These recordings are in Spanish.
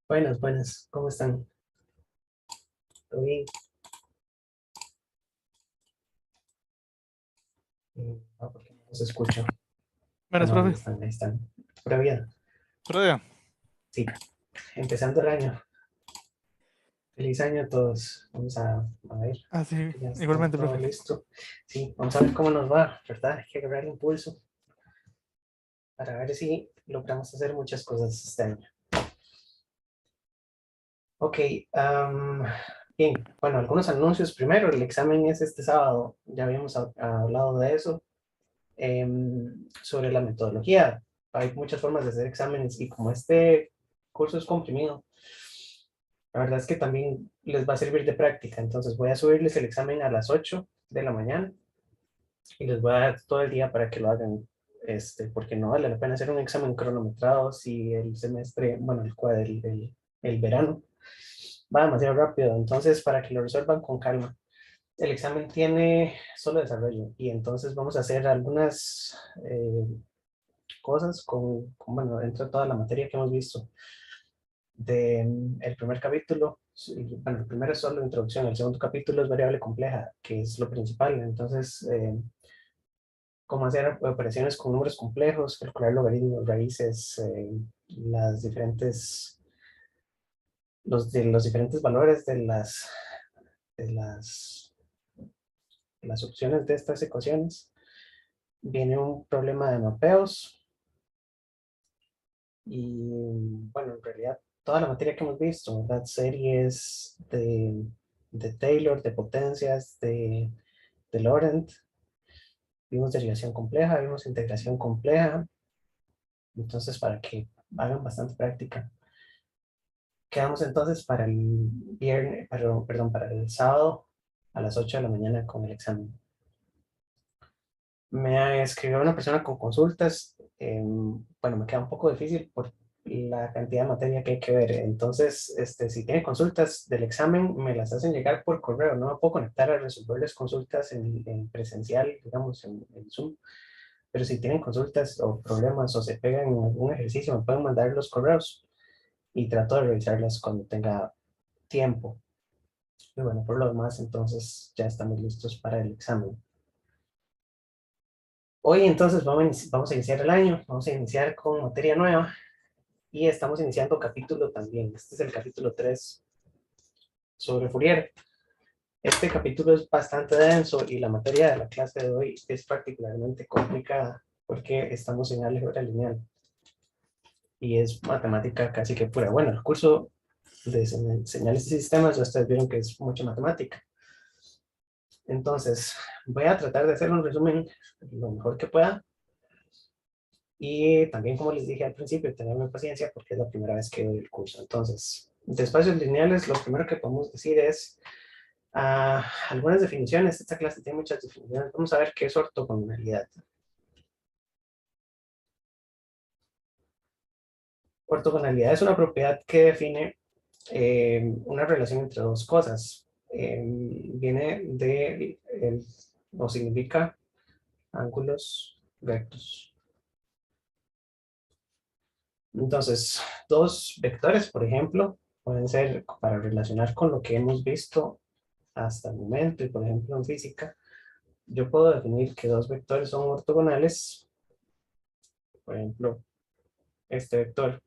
Buenas, buenas, ¿cómo están? ¿Todo bien? Porque no los escucho. Ah, Buenas, no, ahí profe. están, ahí están. Pura vida. Otro día. Sí, empezando el año. Feliz año a todos. A ver, Ah, sí, que ya está igualmente, todo profe. listo. Sí, vamos a ver cómo nos va, ¿verdad? Hay que agarrar impulso para ver si logramos hacer muchas cosas este año. Ok, am, bien, bueno, algunos anuncios primero. El examen es este sábado, ya habíamos hablado de eso. Sobre la metodología. Hay muchas formas de hacer exámenes y como este curso es comprimido, la verdad es que también les va a servir de práctica. Entonces voy a subirles el examen a las 8 de la mañana y les voy a dar todo el día para que lo hagan, porque no vale la pena hacer un examen cronometrado si el semestre, bueno, el verano va demasiado rápido. Entonces, para que lo resuelvan con calma. El examen tiene solo desarrollo y entonces vamos a hacer algunas cosas bueno, dentro de toda la materia que hemos visto. El primer capítulo, bueno, el primero es solo introducción, el segundo capítulo es variable compleja, que es lo principal. Entonces, cómo hacer operaciones con números complejos, calcular logaritmos, raíces, los diferentes valores de las, de las opciones de estas ecuaciones. Viene un problema de mapeos y, bueno, en realidad toda la materia que hemos visto, ¿verdad? Series de Taylor, de potencias, de Laurent, vimos derivación compleja, vimos integración compleja, entonces para que hagan bastante práctica. Quedamos entonces para el viernes, perdón, para el sábado a las 8 de la mañana con el examen. Me escribió una persona con consultas. Bueno, me queda un poco difícil por la cantidad de materia que hay que ver. Entonces, si tienen consultas del examen, me las hacen llegar por correo. No me puedo conectar a resolverles consultas en presencial, digamos, en Zoom. Pero si tienen consultas o problemas o se pegan en algún ejercicio, me pueden mandar los correos y trato de revisarlas cuando tenga tiempo. Y bueno, por lo demás, entonces ya estamos listos para el examen. Hoy entonces vamos a iniciar el año, vamos a iniciar con materia nueva y estamos iniciando capítulo también. Este es el capítulo 3 sobre Fourier. Este capítulo es bastante denso y la materia de la clase de hoy es particularmente complicada porque estamos en álgebra lineal y es matemática casi que pura. Bueno, el curso de señales y sistemas, ya ustedes vieron que es mucha matemática. Entonces, voy a tratar de hacer un resumen lo mejor que pueda. Y también, como les dije al principio, tenerme paciencia porque es la primera vez que doy el curso. Entonces, de espacios lineales, lo primero que podemos decir es algunas definiciones. Esta clase tiene muchas definiciones. Vamos a ver qué es ortogonalidad. Ortogonalidad es una propiedad que define una relación entre dos cosas. Viene o significa ángulos rectos. Entonces, dos vectores, por ejemplo, pueden ser para relacionar con lo que hemos visto hasta el momento, y por ejemplo en física, yo puedo definir que dos vectores son ortogonales, por ejemplo, este vector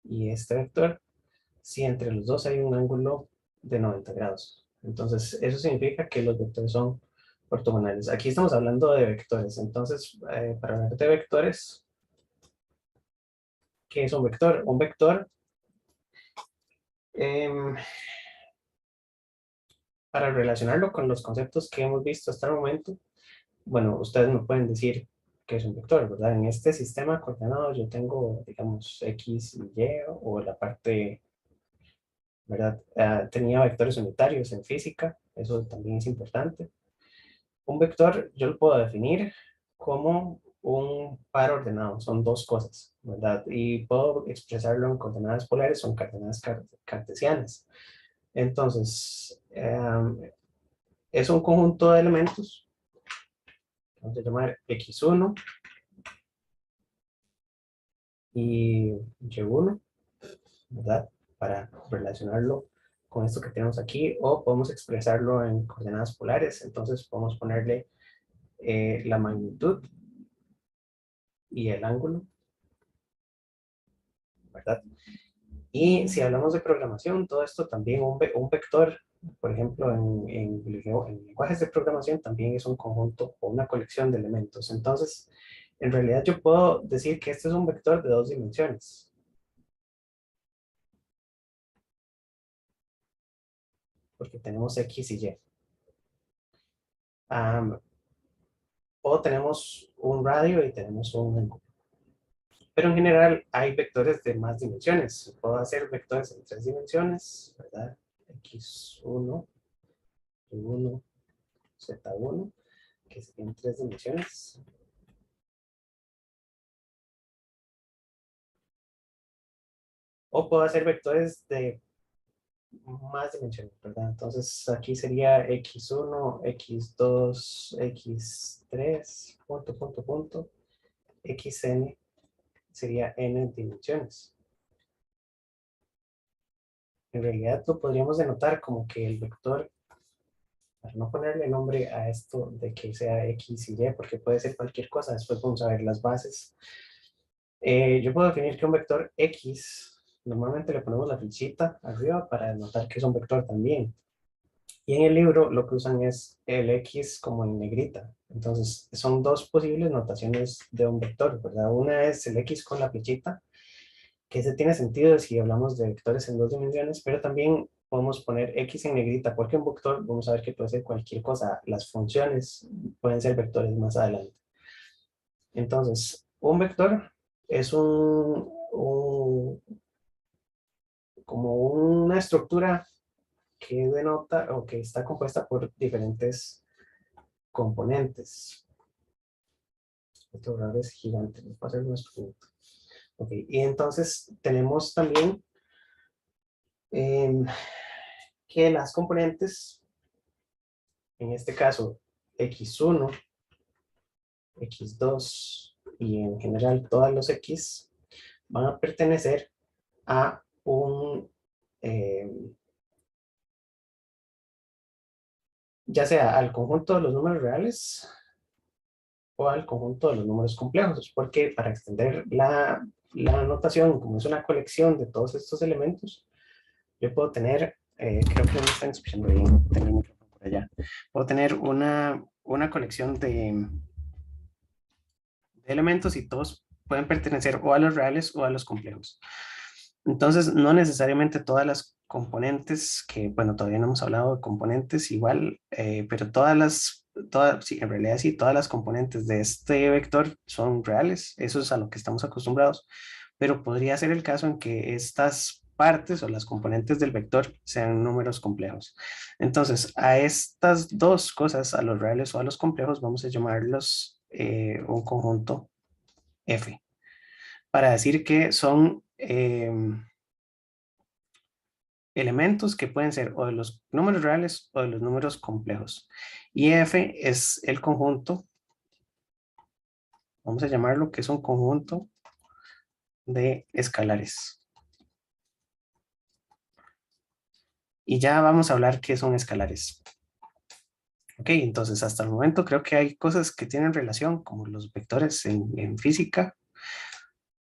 y este vector, si entre los dos hay un ángulo de 90 grados. Entonces, eso significa que los vectores son ortogonales. Aquí estamos hablando de vectores, entonces, para hablar de vectores, ¿qué es un vector? Un vector, eh, para relacionarlo con los conceptos que hemos visto hasta el momento, bueno, ustedes me pueden decir que es un vector, ¿verdad? En este sistema coordenado yo tengo, digamos, X y Y, o la parte, ¿verdad? Tenía vectores unitarios en física, eso también es importante. Un vector yo lo puedo definir como un par ordenado, son dos cosas, ¿verdad? Y puedo expresarlo en coordenadas polares o en coordenadas cartesianas. Entonces, es un conjunto de elementos, vamos a llamar X1 y Y1, ¿verdad? Para relacionarlo con esto que tenemos aquí, o podemos expresarlo en coordenadas polares. Entonces podemos ponerle la magnitud y el ángulo, ¿verdad? Y si hablamos de programación, todo esto también, un vector, por ejemplo, en lenguajes de programación también es un conjunto o una colección de elementos. Entonces, en realidad yo puedo decir que este es un vector de 2 dimensiones, porque tenemos X y Y. Am, o tenemos un radio y tenemos un ángulo. Pero en general hay vectores de más dimensiones. Puedo hacer vectores en 3 dimensiones, ¿verdad? X1, Y1, Z1, que serían 3 dimensiones. O puedo hacer vectores de más dimensiones, ¿verdad? Entonces aquí sería X1, X2, X3, punto, punto, punto. XN sería N dimensiones. En realidad lo podríamos denotar como que el vector, para no ponerle nombre a esto de que sea X y Y, porque puede ser cualquier cosa, después vamos a ver las bases. Yo puedo definir que un vector X, normalmente le ponemos la flechita arriba para denotar que es un vector también. Y en el libro lo que usan es el X como en negrita. Entonces son dos posibles notaciones de un vector, ¿verdad? Una es el X con la flechita, que ese tiene sentido si hablamos de vectores en 2 dimensiones, pero también podemos poner X en negrita, porque un vector, vamos a ver que puede ser cualquier cosa. Las funciones pueden ser vectores más adelante. Entonces, un vector es como una estructura que denota o que está compuesta por diferentes componentes. Este borrador es gigante, me puedo hacer unas preguntas. Ok, y entonces tenemos también eh, que las componentes, en este caso X1, X2 y en general todas los X, van a pertenecer a eh, ya sea al conjunto de los números reales o al conjunto de los números complejos, porque para extender la notación, como es una colección de todos estos elementos, yo puedo tener, creo que no me están escuchando bien, tengo el micrófono por allá, puedo tener una colección de elementos y todos pueden pertenecer o a los reales o a los complejos. Entonces, no necesariamente todas las componentes, que bueno, todavía no hemos hablado de componentes igual, pero sí, en realidad sí, todas las componentes de este vector son reales, eso es a lo que estamos acostumbrados, pero podría ser el caso en que estas partes o las componentes del vector sean números complejos. Entonces, a estas dos cosas, a los reales o a los complejos, vamos a llamarlos un conjunto F, para decir que son elementos que pueden ser o de los números reales o de los números complejos. Y F es el conjunto, vamos a llamarlo que es un conjunto de escalares. Y ya vamos a hablar qué son escalares. Ok, entonces hasta el momento creo que hay cosas que tienen relación, como los vectores en física.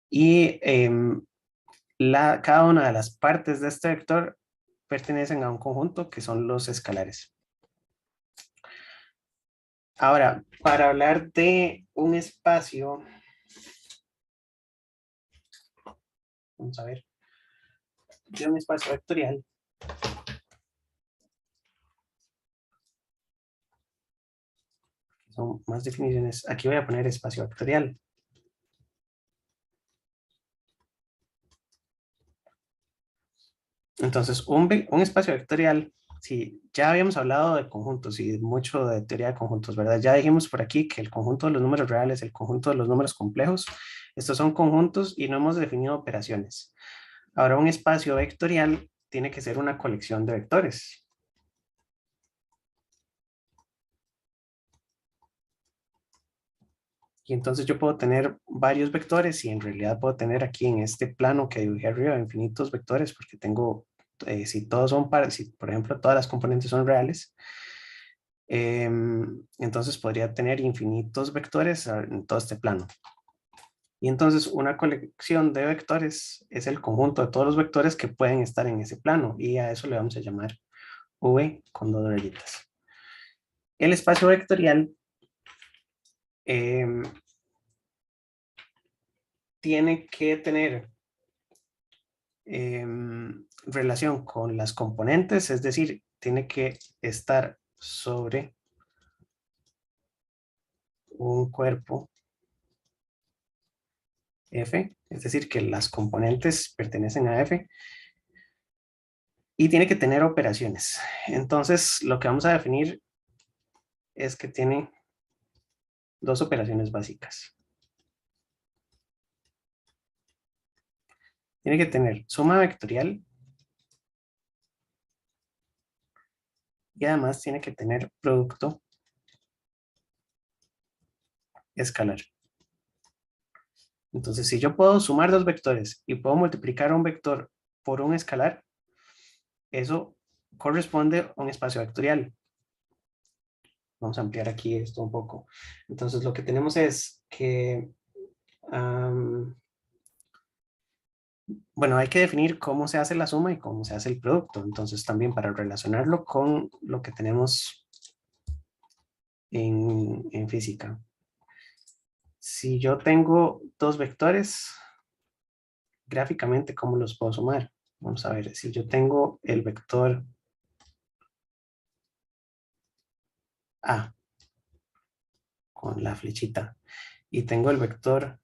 Y cada una de las partes de este vector pertenecen a un conjunto que son los escalares. Ahora, para hablar de un espacio, vamos a ver, de un espacio vectorial, son más definiciones. Aquí voy a poner espacio vectorial. Entonces, un espacio vectorial, sí, ya habíamos hablado de conjuntos y mucho de teoría de conjuntos, ¿verdad? Ya dijimos por aquí que el conjunto de los números reales, el conjunto de los números complejos, estos son conjuntos y no hemos definido operaciones. Ahora, un espacio vectorial tiene que ser una colección de vectores. Y entonces yo puedo tener varios vectores y en realidad puedo tener aquí en este plano que dibujé arriba infinitos vectores porque tengo, si todos son si por ejemplo todas las componentes son reales, entonces podría tener infinitos vectores en todo este plano. Y entonces una colección de vectores es el conjunto de todos los vectores que pueden estar en ese plano y a eso le vamos a llamar V con dos rayitas. El espacio vectorial eh, tiene que tener relación con las componentes, es decir, tiene que estar sobre un cuerpo F, es decir, que las componentes pertenecen a F y tiene que tener operaciones. Entonces, lo que vamos a definir es que tiene dos operaciones básicas. Tiene que tener suma vectorial y además tiene que tener producto escalar. Entonces, si yo puedo sumar dos vectores y puedo multiplicar un vector por un escalar, eso corresponde a un espacio vectorial. Vamos a ampliar aquí esto un poco. Entonces, lo que tenemos es que, bueno, hay que definir cómo se hace la suma y cómo se hace el producto. Entonces, también para relacionarlo con lo que tenemos en física. Si yo tengo dos vectores, gráficamente, ¿cómo los puedo sumar? Vamos a ver, si yo tengo el vector A con la flechita y tengo el vector,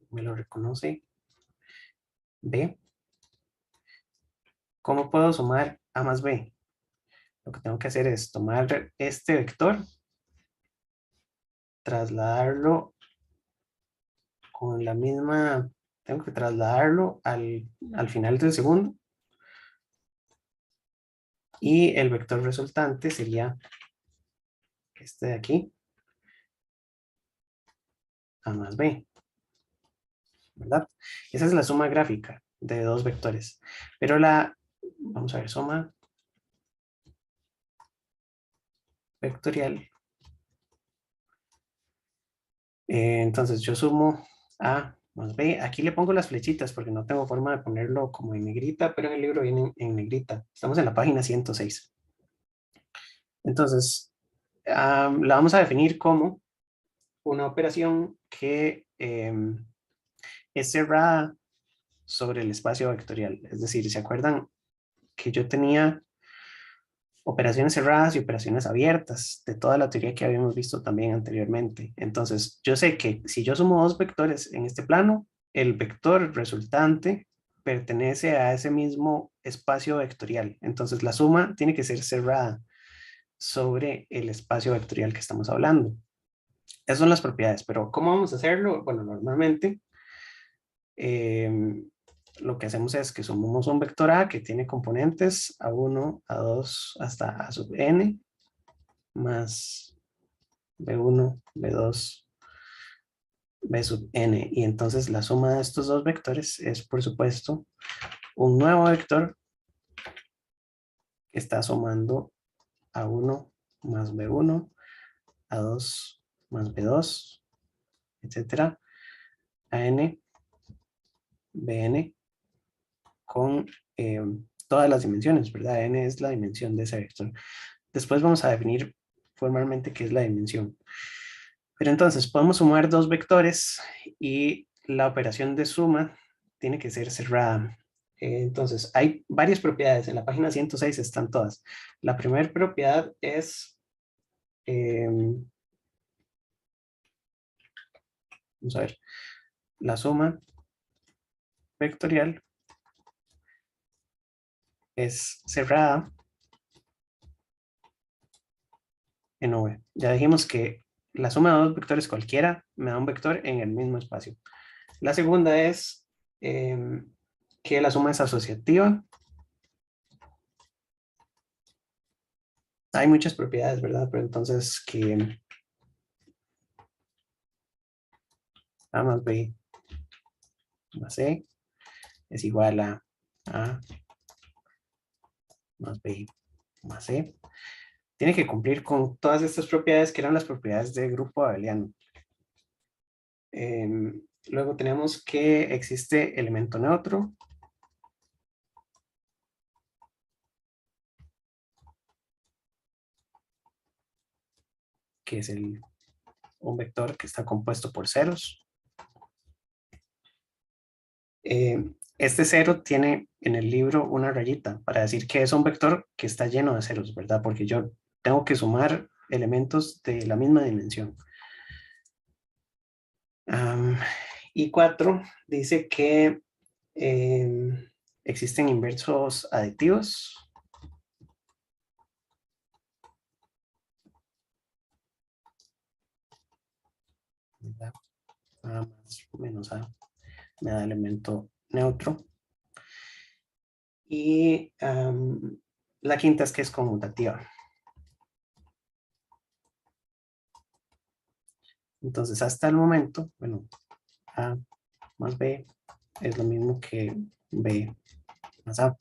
me lo reconoce, B, ¿cómo puedo sumar A más B? Lo que tengo que hacer es tomar este vector, trasladarlo con la misma, tengo que trasladarlo al final del segundo y el vector resultante sería este de aquí, A más B, ¿verdad? Esa es la suma gráfica de dos vectores. Pero vamos a ver, suma vectorial. Entonces yo sumo A más B. Aquí le pongo las flechitas porque no tengo forma de ponerlo como en negrita, pero en el libro viene en negrita. Estamos en la página 106. Entonces, la vamos a definir como una operación que es cerrada sobre el espacio vectorial. Es decir, ¿se acuerdan que yo tenía operaciones cerradas y operaciones abiertas de toda la teoría que habíamos visto también anteriormente? Entonces, yo sé que si yo sumo dos vectores en este plano, el vector resultante pertenece a ese mismo espacio vectorial. Entonces, la suma tiene que ser cerrada sobre el espacio vectorial que estamos hablando. Esas son las propiedades, pero ¿cómo vamos a hacerlo? Bueno, normalmente lo que hacemos es que sumamos un vector A que tiene componentes A1, A2 hasta A sub n más B1, B2, B sub n. Y entonces la suma de estos dos vectores es, por supuesto, un nuevo vector que está sumando A1 más B1, A2 más B2, etcétera, AN, BN con todas las dimensiones, ¿verdad? N es la dimensión de ese vector. Después vamos a definir formalmente qué es la dimensión. Pero entonces podemos sumar dos vectores y la operación de suma tiene que ser cerrada. Entonces hay varias propiedades, en la página 106 están todas. La primera propiedad es, vamos a ver, la suma vectorial es cerrada en V. Ya dijimos que la suma de dos vectores cualquiera me da un vector en el mismo espacio. La segunda es que la suma es asociativa Hay muchas propiedades, ¿verdad? Pero entonces que A más B más C es igual a más B más C. Tiene que cumplir con todas estas propiedades que eran las propiedades del grupo abeliano. Luego tenemos que existe elemento neutro, que es un vector que está compuesto por ceros. Este cero tiene en el libro una rayita para decir que es un vector que está lleno de ceros, ¿verdad? Porque yo tengo que sumar elementos de la misma dimensión. Y 4 dice que existen inversos aditivos. ¿Verdad? A más menos A me da elemento neutro. Y la quinta es que es conmutativa. Entonces, hasta el momento, bueno, A más B es lo mismo que B más A.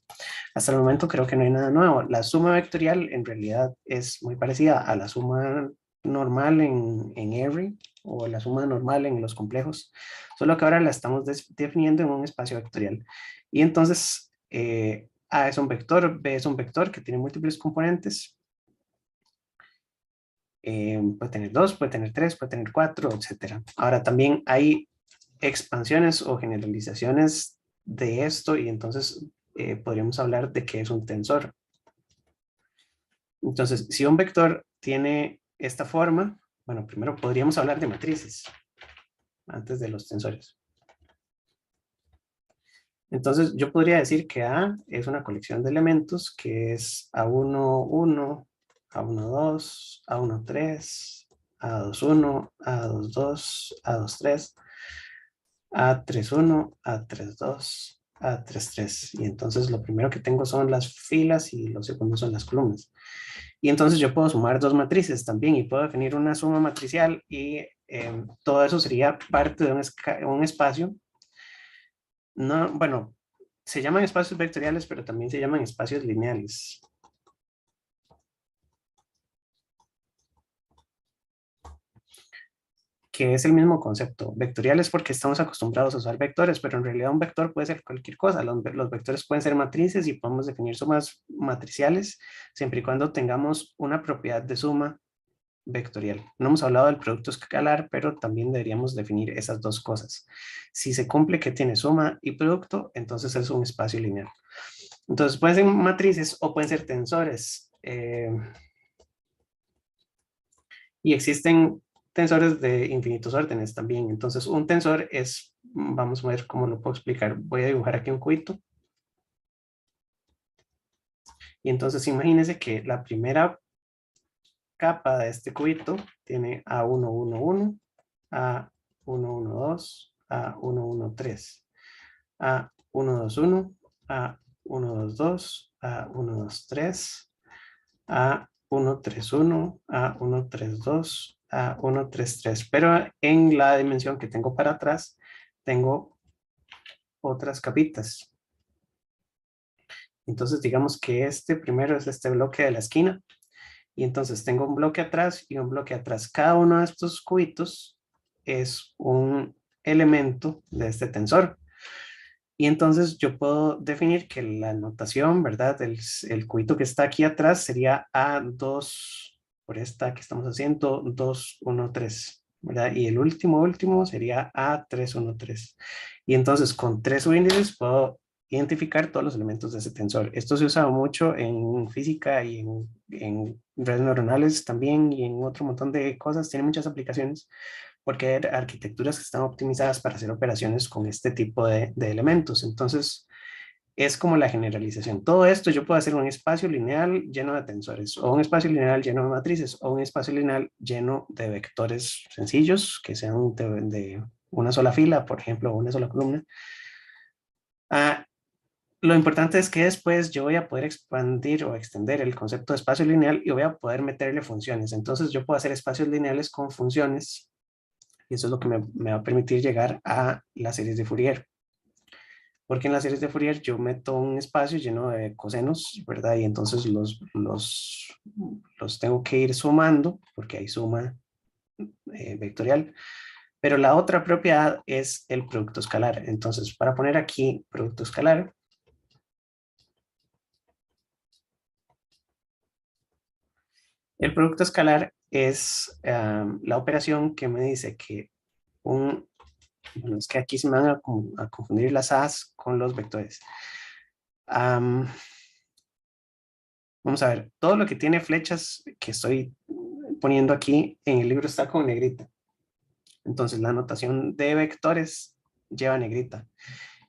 Hasta el momento creo que no hay nada nuevo. La suma vectorial en realidad es muy parecida a la suma normal en R o la suma normal en los complejos, solo que ahora la estamos definiendo en un espacio vectorial. Y entonces A es un vector, B es un vector que tiene múltiples componentes. Puede tener 2, puede tener 3, puede tener 4, etc. Ahora también hay expansiones o generalizaciones de esto y entonces podríamos hablar de que es un tensor. Entonces, si un vector tiene esta forma, bueno, primero podríamos hablar de matrices antes de los tensores. Entonces, yo podría decir que A es una colección de elementos que es A1, 1, A1, 2, A1, 3, A2, 1, A2, 2, A2, 3, A3, 1, A3, 2, A3, 3. Y entonces lo primero que tengo son las filas y lo segundo son las columnas. Y entonces yo puedo sumar dos matrices también y puedo definir una suma matricial y todo eso sería parte de un espacio. No, bueno, se llaman espacios vectoriales, pero también se llaman espacios lineales. Que es el mismo concepto. Vectoriales porque estamos acostumbrados a usar vectores, pero en realidad un vector puede ser cualquier cosa. Los vectores pueden ser matrices y podemos definir sumas matriciales siempre y cuando tengamos una propiedad de suma vectorial. No hemos hablado del producto escalar, pero también deberíamos definir esas dos cosas. Si se cumple que tiene suma y producto, entonces es un espacio lineal. Entonces pueden ser matrices o pueden ser tensores. Y existen tensores de infinitos órdenes también. Entonces un tensor es, vamos a ver cómo lo puedo explicar. Voy a dibujar aquí un cubito. Y entonces imagínense que la primera capa de este cubito tiene A1, 1, 1, A1, 1, 2, A1, 1, 3, A1, 2, 1, A1, 2, 2, A1, 2, 3, A1, 3, 1, A1, 3, 2, A1, 3, 3. Pero en la dimensión que tengo para atrás, tengo otras capitas. Entonces digamos que este primero es este bloque de la esquina. Y entonces tengo un bloque atrás y un bloque atrás. Cada uno de estos cubitos es un elemento de este tensor. Y entonces yo puedo definir que la notación, ¿verdad? El cubito que está aquí atrás sería A2, por esta que estamos haciendo, 2, 1, 3, ¿verdad? Y el último sería A3, 1, 3. Y entonces con tres subíndices puedo identificar todos los elementos de ese tensor. Esto se usa mucho en física y en redes neuronales también y en otro montón de cosas. Tiene muchas aplicaciones porque hay arquitecturas que están optimizadas para hacer operaciones con este tipo de elementos. Entonces, es como la generalización. Todo esto yo puedo hacer un espacio lineal lleno de tensores, o un espacio lineal lleno de matrices, o un espacio lineal lleno de vectores sencillos, que sean de una sola fila, por ejemplo, o una sola columna. Lo importante es que después yo voy a poder expandir o extender el concepto de espacio lineal y voy a poder meterle funciones. Entonces yo puedo hacer espacios lineales con funciones y eso es lo que me va a permitir llegar a las series de Fourier. Porque en las series de Fourier yo meto un espacio lleno de cosenos, ¿verdad? Y entonces los tengo que ir sumando, porque hay suma vectorial. Pero la otra propiedad es el producto escalar. Entonces, para poner aquí producto escalar, el producto escalar es la operación que me dice que bueno, es que aquí se me van a confundir las A's con los vectores. Vamos a ver, todo lo que tiene flechas que estoy poniendo aquí en el libro está con negrita. Entonces la notación de vectores lleva negrita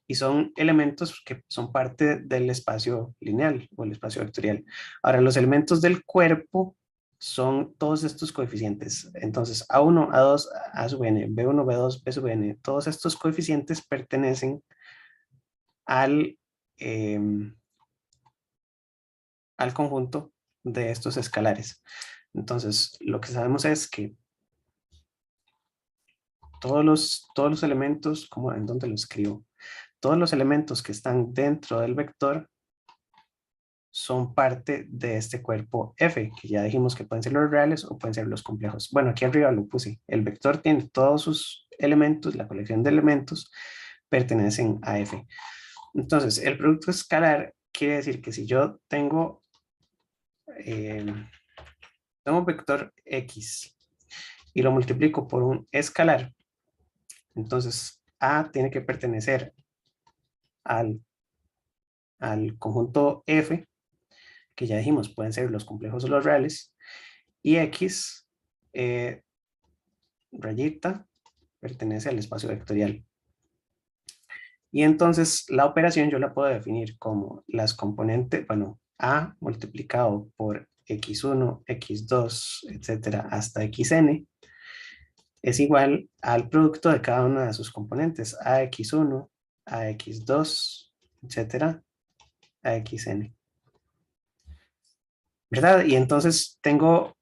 y son elementos que son parte del espacio lineal o el espacio vectorial. Ahora, los elementos del cuerpo son todos estos coeficientes. Entonces, A1, A2, A sub n, B1, B2, B sub n, todos estos coeficientes pertenecen al, eh, al conjunto de estos escalares. Entonces, lo que sabemos es que todos los elementos, ¿cómo, en dónde lo escribo? Todos los elementos que están dentro del vector son parte de este cuerpo F, que ya dijimos que pueden ser los reales o pueden ser los complejos. Bueno, aquí arriba lo puse. El vector tiene todos sus elementos, la colección de elementos pertenecen a F. Entonces, el producto escalar quiere decir que si yo eh, tengo un vector X y lo multiplico por un escalar, entonces A tiene que pertenecer al, al conjunto F, que ya dijimos pueden ser los complejos o los reales, y X, rayita, pertenece al espacio vectorial. Y entonces la operación yo la puedo definir como las componentes, bueno, A multiplicado por x1, x2, etcétera, hasta xn, es igual al producto de cada una de sus componentes, ax1, ax2, etcétera, a xn. ¿Verdad? Y entonces tengo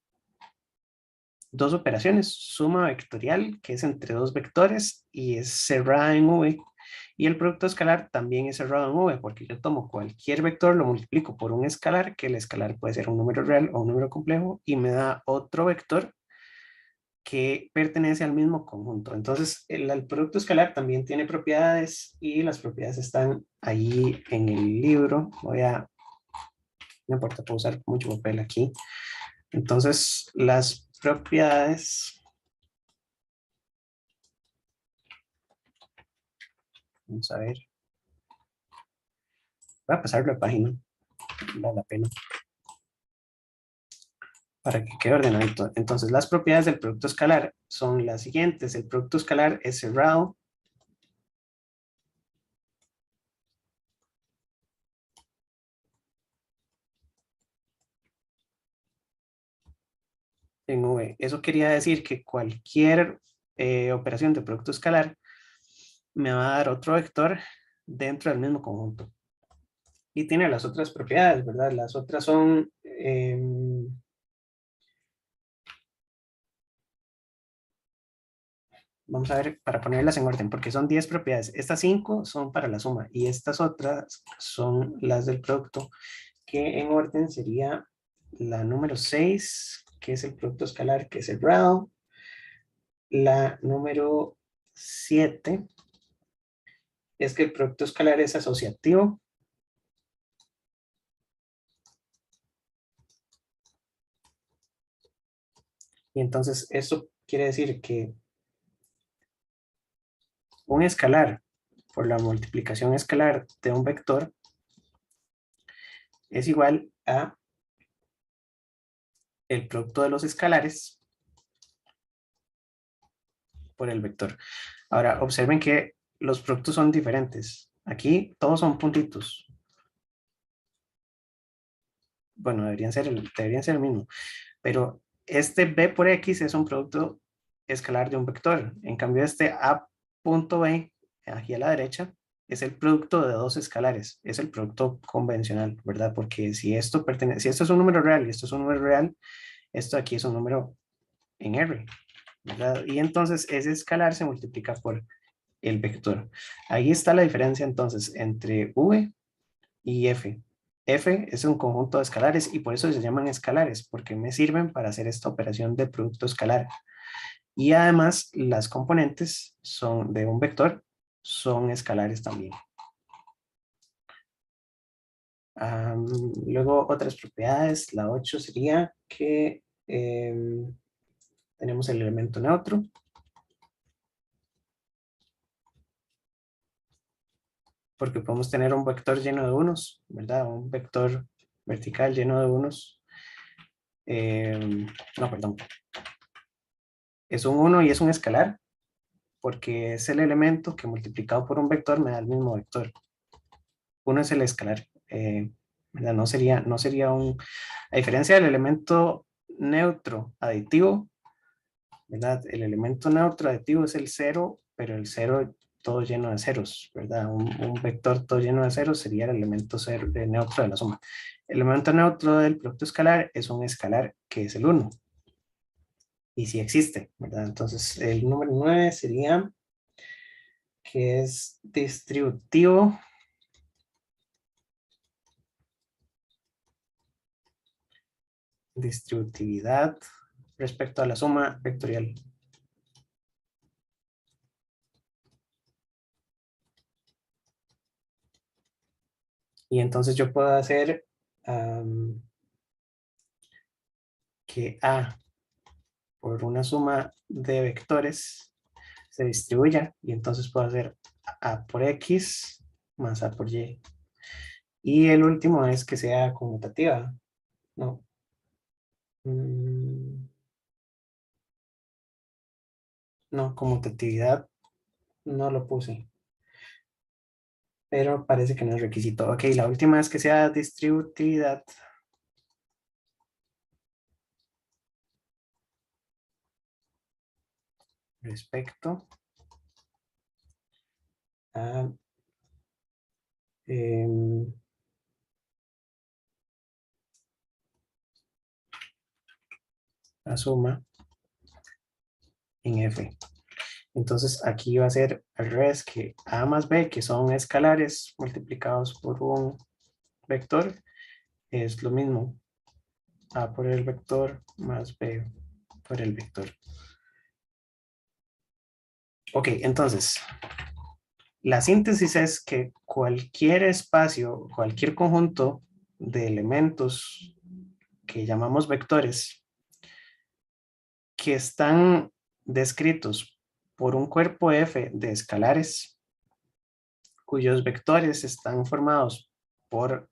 dos operaciones, suma vectorial, que es entre dos vectores y es cerrada en V, y el producto escalar también es cerrado en V, porque yo tomo cualquier vector, lo multiplico por un escalar, que el escalar puede ser un número real o un número complejo, y me da otro vector que pertenece al mismo conjunto. Entonces, el producto escalar también tiene propiedades y las propiedades están ahí en el libro. No importa, puedo usar mucho papel aquí. Entonces, las propiedades, vamos a ver, voy a pasar la página, vale la pena, para que quede ordenadito. Entonces, las propiedades del producto escalar son las siguientes. El producto escalar es cerrado. En V. Eso quería decir que cualquier operación de producto escalar me va a dar otro vector dentro del mismo conjunto. Y tiene las otras propiedades, ¿verdad? Las otras son, vamos a ver, para ponerlas en orden, porque son 10 propiedades. Estas 5 son para la suma y estas otras son las del producto, que en orden sería la número 6, que es el producto escalar, que es el cerrado. La número 7 es que el producto escalar es asociativo. Y entonces eso quiere decir que un escalar por la multiplicación escalar de un vector es igual a el producto de los escalares por el vector. Ahora, observen que los productos son diferentes. Aquí todos son puntitos. Bueno, deberían ser el mismo. Pero este b por x es un producto escalar de un vector. En cambio, este a punto b, aquí a la derecha, es el producto de dos escalares, es el producto convencional, ¿verdad? Porque si esto pertenece, si esto es un número real y esto es un número real, esto aquí es un número en R, ¿verdad? Y entonces ese escalar se multiplica por el vector. Ahí está la diferencia entonces entre V y F. F es un conjunto de escalares y por eso se llaman escalares, porque me sirven para hacer esta operación de producto escalar. Y además las componentes son de un vector, son escalares también. Luego otras propiedades, la 8 sería que tenemos el elemento neutro. Porque podemos tener un vector lleno de unos, ¿verdad? Un vector vertical lleno de unos. No, perdón. Es un 1 y es un escalar, porque es el elemento que multiplicado por un vector me da el mismo vector. Uno es el escalar, ¿verdad? No sería un... A diferencia del elemento neutro aditivo, ¿verdad? El elemento neutro aditivo es el 0, pero el 0 todo lleno de ceros, ¿verdad? Un vector todo lleno de ceros sería el elemento neutro de la suma. El elemento neutro del producto escalar es un escalar que es el 1. Y si existe, ¿verdad? Entonces el número 9 sería que es distributivo distributividad respecto a la suma vectorial. Y entonces yo puedo hacer que A por una suma de vectores se distribuya y entonces puedo hacer A por X más A por Y. Y el último es que sea conmutativa. No. No, conmutatividad no lo puse. Pero parece que no es requisito. Ok, la última es que sea distributividad. Respecto a la suma en F. Entonces aquí va a ser al revés, que A más B, que son escalares multiplicados por un vector, es lo mismo. A por el vector más B por el vector. Ok, entonces, la síntesis es que cualquier espacio, cualquier conjunto de elementos que llamamos vectores, que están descritos por un cuerpo F de escalares, cuyos vectores están formados por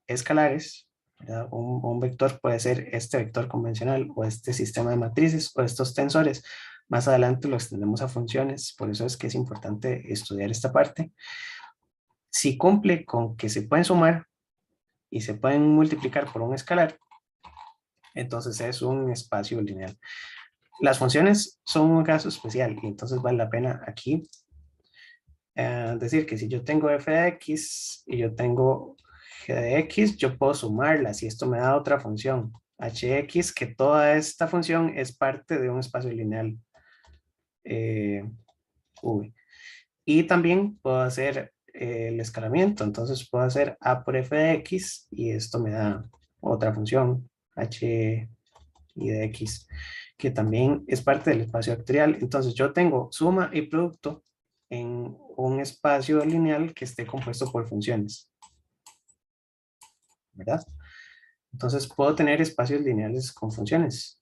escalares, ¿verdad? Un vector puede ser este vector convencional o este sistema de matrices o estos tensores. Más adelante lo extendemos a funciones, por eso es que es importante estudiar esta parte. Si cumple con que se pueden sumar y se pueden multiplicar por un escalar, entonces es un espacio lineal. Las funciones son un caso especial y entonces vale la pena aquí decir que si yo tengo f de x y yo tengo g de x, yo puedo sumarlas y esto me da otra función, hx, que toda esta función es parte de un espacio lineal v. Y también puedo hacer el escalamiento, entonces puedo hacer a por f de x y esto me da otra función, h y de x, que también es parte del espacio vectorial. Entonces yo tengo suma y producto en un espacio lineal que esté compuesto por funciones, ¿verdad? Entonces puedo tener espacios lineales con funciones.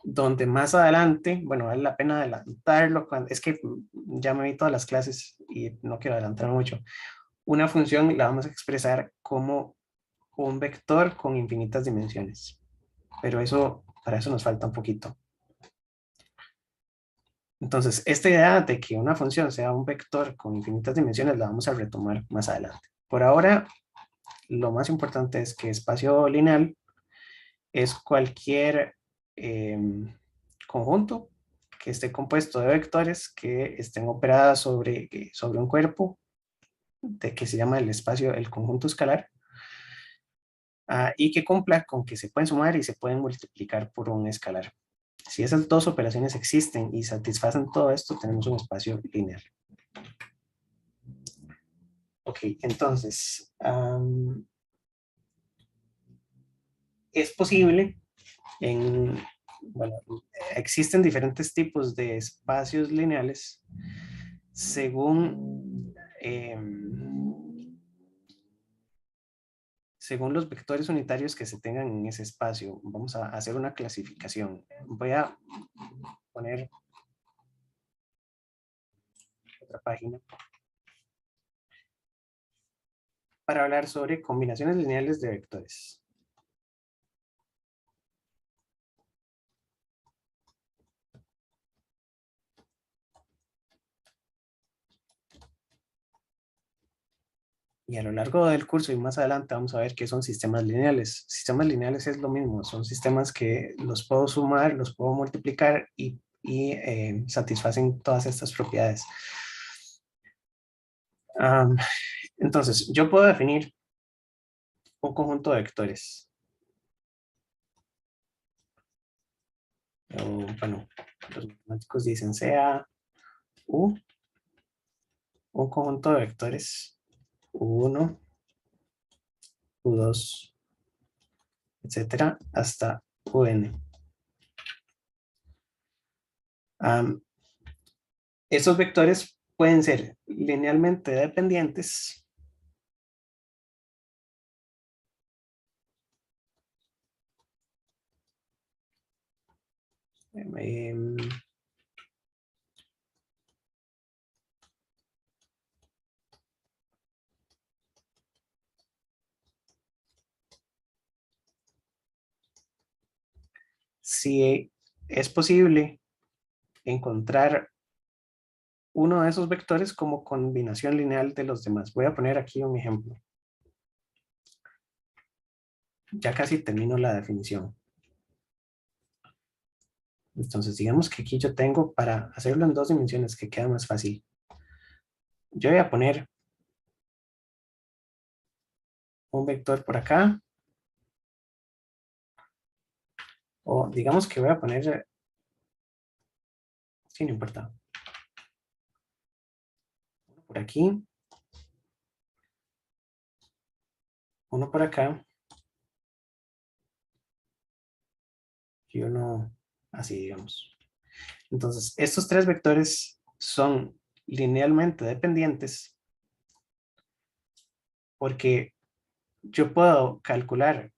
Donde más adelante, bueno, vale la pena adelantarlo, es que ya me vi todas las clases y no quiero adelantar mucho. Una función la vamos a expresar como un vector con infinitas dimensiones, pero eso, para eso nos falta un poquito. Entonces, esta idea de que una función sea un vector con infinitas dimensiones la vamos a retomar más adelante. Por ahora, lo más importante es que espacio lineal es cualquier conjunto que esté compuesto de vectores que estén operadas sobre un cuerpo que se llama el espacio, el conjunto escalar, y que cumpla con que se pueden sumar y se pueden multiplicar por un escalar. Si esas dos operaciones existen y satisfacen todo esto, tenemos un espacio lineal. Ok, entonces, es posible bueno, existen diferentes tipos de espacios lineales según, según los vectores unitarios que se tengan en ese espacio. Vamos a hacer una clasificación. Voy a poner otra página para hablar sobre combinaciones lineales de vectores. Y a lo largo del curso y más adelante vamos a ver qué son sistemas lineales. Sistemas lineales es lo mismo, son sistemas que los puedo sumar, los puedo multiplicar y satisfacen todas estas propiedades. Entonces, yo puedo definir un conjunto de vectores. Bueno, los matemáticos dicen sea U, un conjunto de vectores U1, U2, etcétera, hasta UN. Esos vectores pueden ser linealmente dependientes si es posible encontrar uno de esos vectores como combinación lineal de los demás. Voy a poner aquí un ejemplo. Ya casi termino la definición. Entonces, digamos que aquí yo tengo, para hacerlo en dos dimensiones, que queda más fácil. Yo voy a poner un vector por acá. O digamos que voy a poner, sí, no importa. Uno por aquí. Uno por acá. Y uno así, digamos. Entonces, estos tres vectores son linealmente dependientes porque yo puedo calcular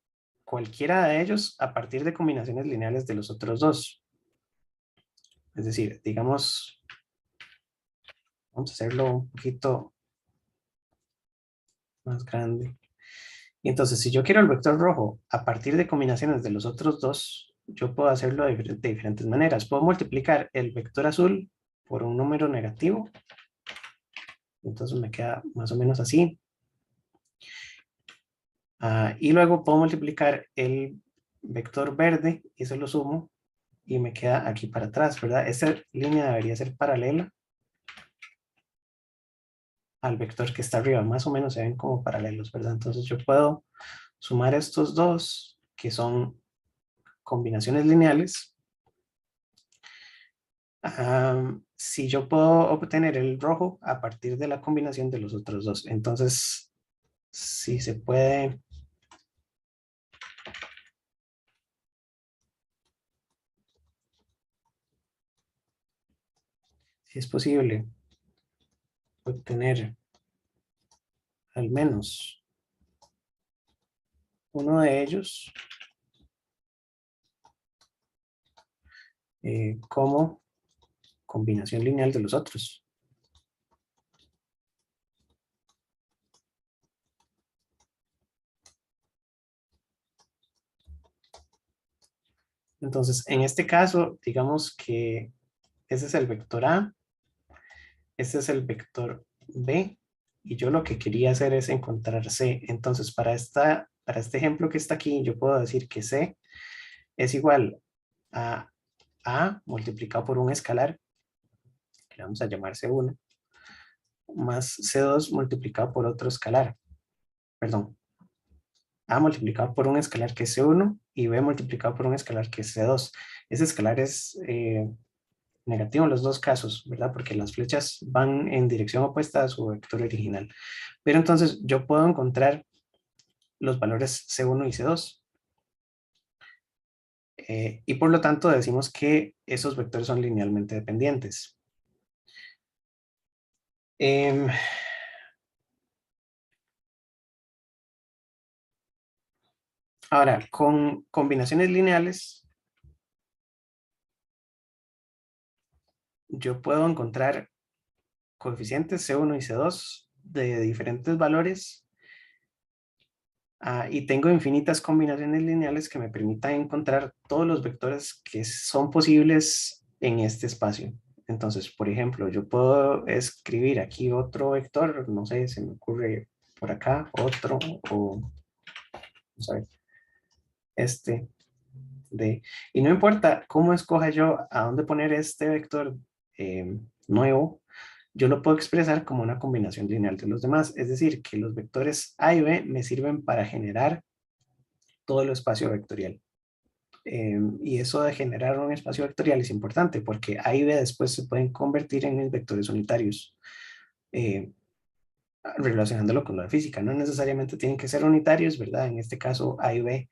cualquiera de ellos a partir de combinaciones lineales de los otros dos. Es decir, digamos, vamos a hacerlo un poquito más grande. Y entonces, si yo quiero el vector rojo a partir de combinaciones de los otros dos, yo puedo hacerlo de diferentes maneras. Puedo multiplicar el vector azul por un número negativo. Entonces me queda más o menos así. Y luego puedo multiplicar el vector verde, y eso lo sumo, y me queda aquí para atrás, ¿verdad? Esta línea debería ser paralela al vector que está arriba, más o menos se ven como paralelos, ¿verdad? Entonces yo puedo sumar estos dos, que son combinaciones lineales. Si yo puedo obtener el rojo a partir de la combinación de los otros dos. Entonces, si se puede... Si es posible obtener al menos uno de ellos como combinación lineal de los otros. Entonces, en este caso, digamos que ese es el vector A, este es el vector B, y yo lo que quería hacer es encontrar C. Entonces, para este ejemplo que está aquí, yo puedo decir que C es igual a A multiplicado por un escalar, que le vamos a llamar C1, más C2 multiplicado por otro escalar, perdón, A multiplicado por un escalar que es C1 y B multiplicado por un escalar que es C2. Ese escalar es negativo en los dos casos, ¿verdad? Porque las flechas van en dirección opuesta a su vector original. Pero entonces yo puedo encontrar los valores C1 y C2. Y por lo tanto decimos que esos vectores son linealmente dependientes. Ahora, con combinaciones lineales, yo puedo encontrar coeficientes C1 y C2 de diferentes valores y tengo infinitas combinaciones lineales que me permitan encontrar todos los vectores que son posibles en este espacio. Entonces, por ejemplo, yo puedo escribir aquí otro vector, no sé, se me ocurre por acá, otro, o vamos a ver, este, de, y no importa cómo escoja yo a dónde poner este vector nuevo, yo lo puedo expresar como una combinación lineal de los demás. Es decir, que los vectores A y B me sirven para generar todo el espacio vectorial. Y eso de generar un espacio vectorial es importante porque A y B después se pueden convertir en vectores unitarios. Eh, Relacionándolo con la física, no necesariamente tienen que ser unitarios, ¿verdad? En este caso, A y B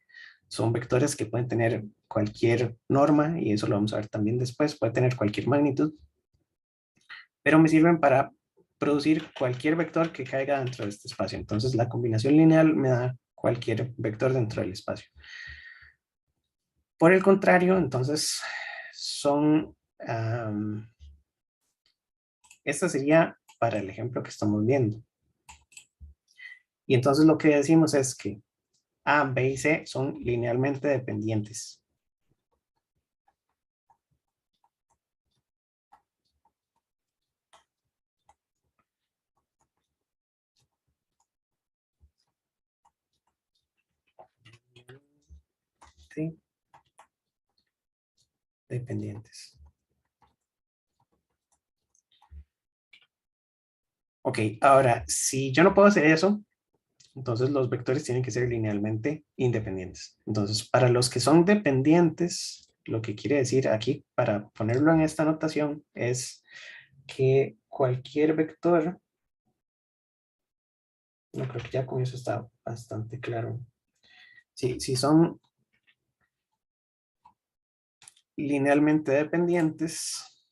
son vectores que pueden tener cualquier norma, y eso lo vamos a ver también después, puede tener cualquier magnitud, pero me sirven para producir cualquier vector que caiga dentro de este espacio. Entonces, la combinación lineal me da cualquier vector dentro del espacio. Por el contrario, entonces, son... esta sería para el ejemplo que estamos viendo. Y entonces lo que decimos es que A, B y C son linealmente dependientes. ¿Sí? Dependientes. Ok, ahora, si yo no puedo hacer eso, entonces los vectores tienen que ser linealmente independientes. Entonces, para los que son dependientes, lo que quiere decir aquí, para ponerlo en esta notación, es que cualquier vector, no creo que ya con eso está bastante claro. Si son linealmente dependientes,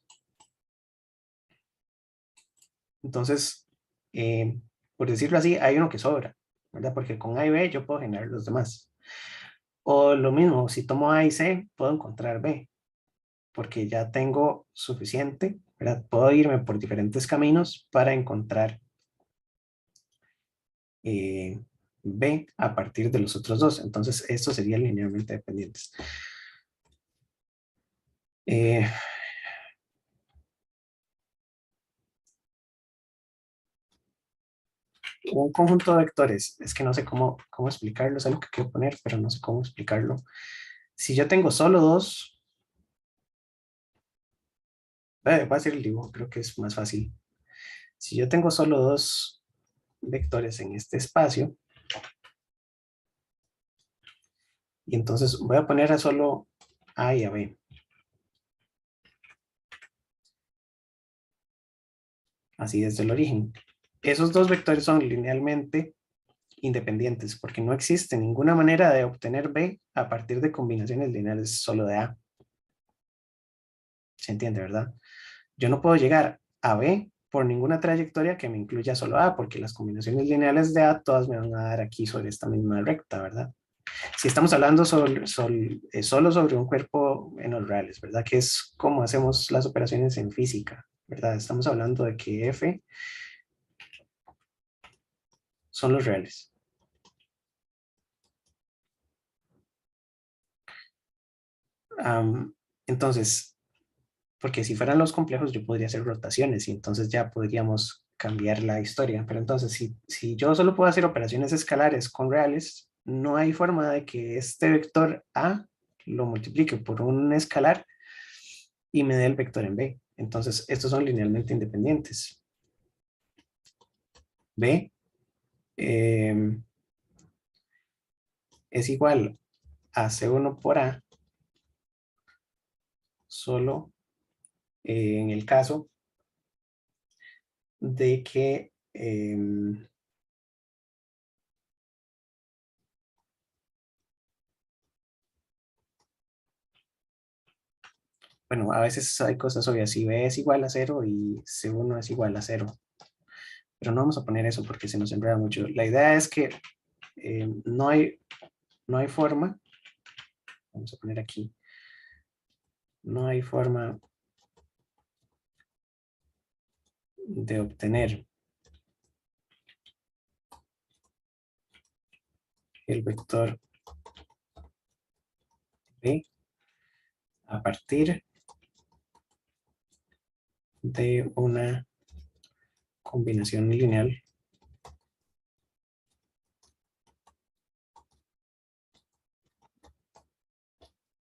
entonces, por decirlo así, hay uno que sobra, ¿verdad? Porque con A y B yo puedo generar los demás. O lo mismo, si tomo A y C, puedo encontrar B, porque ya tengo suficiente, ¿verdad? Puedo irme por diferentes caminos para encontrar B a partir de los otros dos. Entonces, estos serían linealmente dependientes. Eh, un conjunto de vectores, es que no sé cómo explicarlo, es algo que quiero poner, pero no sé cómo explicarlo. Si yo tengo solo dos, voy a hacer el dibujo, creo que es más fácil. Si yo tengo solo dos vectores en este espacio, y entonces voy a poner a solo A y a B. Así desde el origen. Esos dos vectores son linealmente independientes porque no existe ninguna manera de obtener B a partir de combinaciones lineales solo de A. ¿Se entiende, verdad? Yo no puedo llegar a B por ninguna trayectoria que me incluya solo A, porque las combinaciones lineales de A todas me van a dar aquí sobre esta misma recta, ¿verdad? Si estamos hablando solo sobre un cuerpo en los reales, ¿verdad? Que es como hacemos las operaciones en física, ¿verdad? Estamos hablando de que F son los reales. Entonces, porque si fueran los complejos yo podría hacer rotaciones y entonces ya podríamos cambiar la historia. Pero entonces, si yo solo puedo hacer operaciones escalares con reales, no hay forma de que este vector A lo multiplique por un escalar y me dé el vector en B. Entonces, estos son linealmente independientes. B es igual a C1 por A, solo en el caso de que bueno, a veces hay cosas obvias. Si B es igual a 0 y C1 es igual a 0. Pero no vamos a poner eso porque se nos enreda mucho. La idea es que no hay forma. Vamos a poner aquí. No hay forma de obtener el vector B a partir de una combinación lineal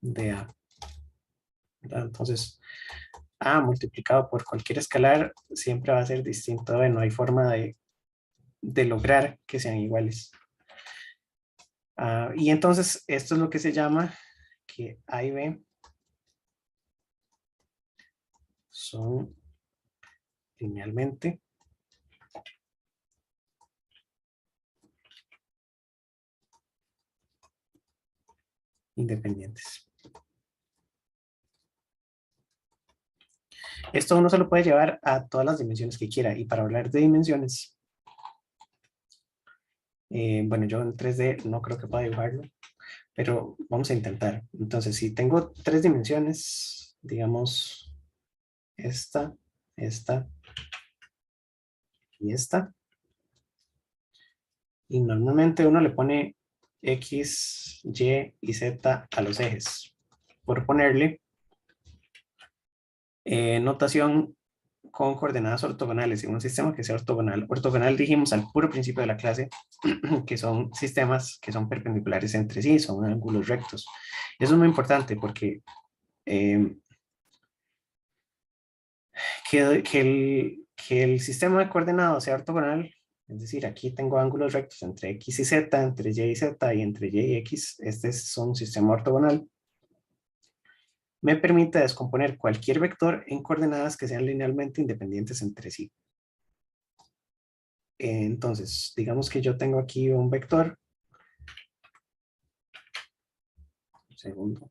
de A, ¿verdad? Entonces, A multiplicado por cualquier escalar siempre va a ser distinto a B. No hay forma de lograr que sean iguales. Y entonces, esto es lo que se llama que A y B son linealmente independientes. Esto uno se lo puede llevar a todas las dimensiones que quiera. Y para hablar de dimensiones, bueno, yo en 3D no creo que pueda dibujarlo, pero vamos a intentar. Entonces, si tengo 3 dimensiones, digamos esta, esta y esta, y normalmente uno le pone X, Y y Z a los ejes, por ponerle notación con coordenadas ortogonales en un sistema que sea ortogonal. Ortogonal dijimos al puro principio de la clase que son sistemas que son perpendiculares entre sí, son ángulos rectos. Eso es muy importante porque que el sistema de coordenadas sea ortogonal, es decir, aquí tengo ángulos rectos entre X y Z, entre Y y Z y entre Y y X, este es un sistema ortogonal, me permite descomponer cualquier vector en coordenadas que sean linealmente independientes entre sí. Entonces, digamos que yo tengo aquí un vector, un segundo,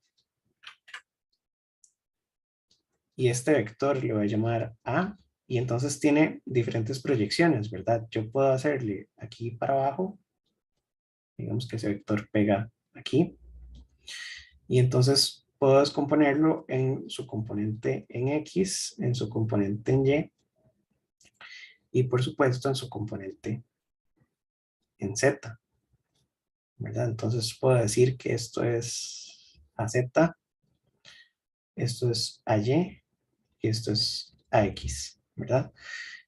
y este vector le voy a llamar A, y entonces tiene diferentes proyecciones, ¿verdad? Yo puedo hacerle aquí para abajo, digamos que ese vector pega aquí, y entonces puedo descomponerlo en su componente en X, en su componente en y por supuesto en su componente en Z, ¿verdad? Entonces puedo decir que esto es AZ, esto es AY y esto es AX, ¿verdad?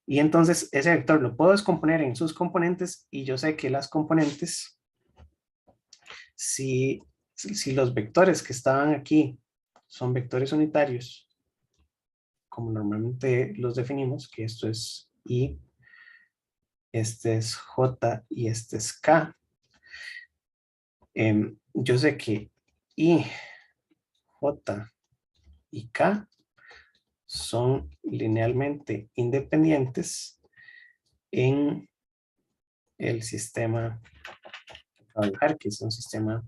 Y entonces ese vector lo puedo descomponer en sus componentes y yo sé que las componentes, si los vectores que estaban aquí son vectores unitarios, como normalmente los definimos, que esto es I, este es J y este es K, yo sé que I, J y K son linealmente independientes en el sistema que acabo de dibujar, que es un sistema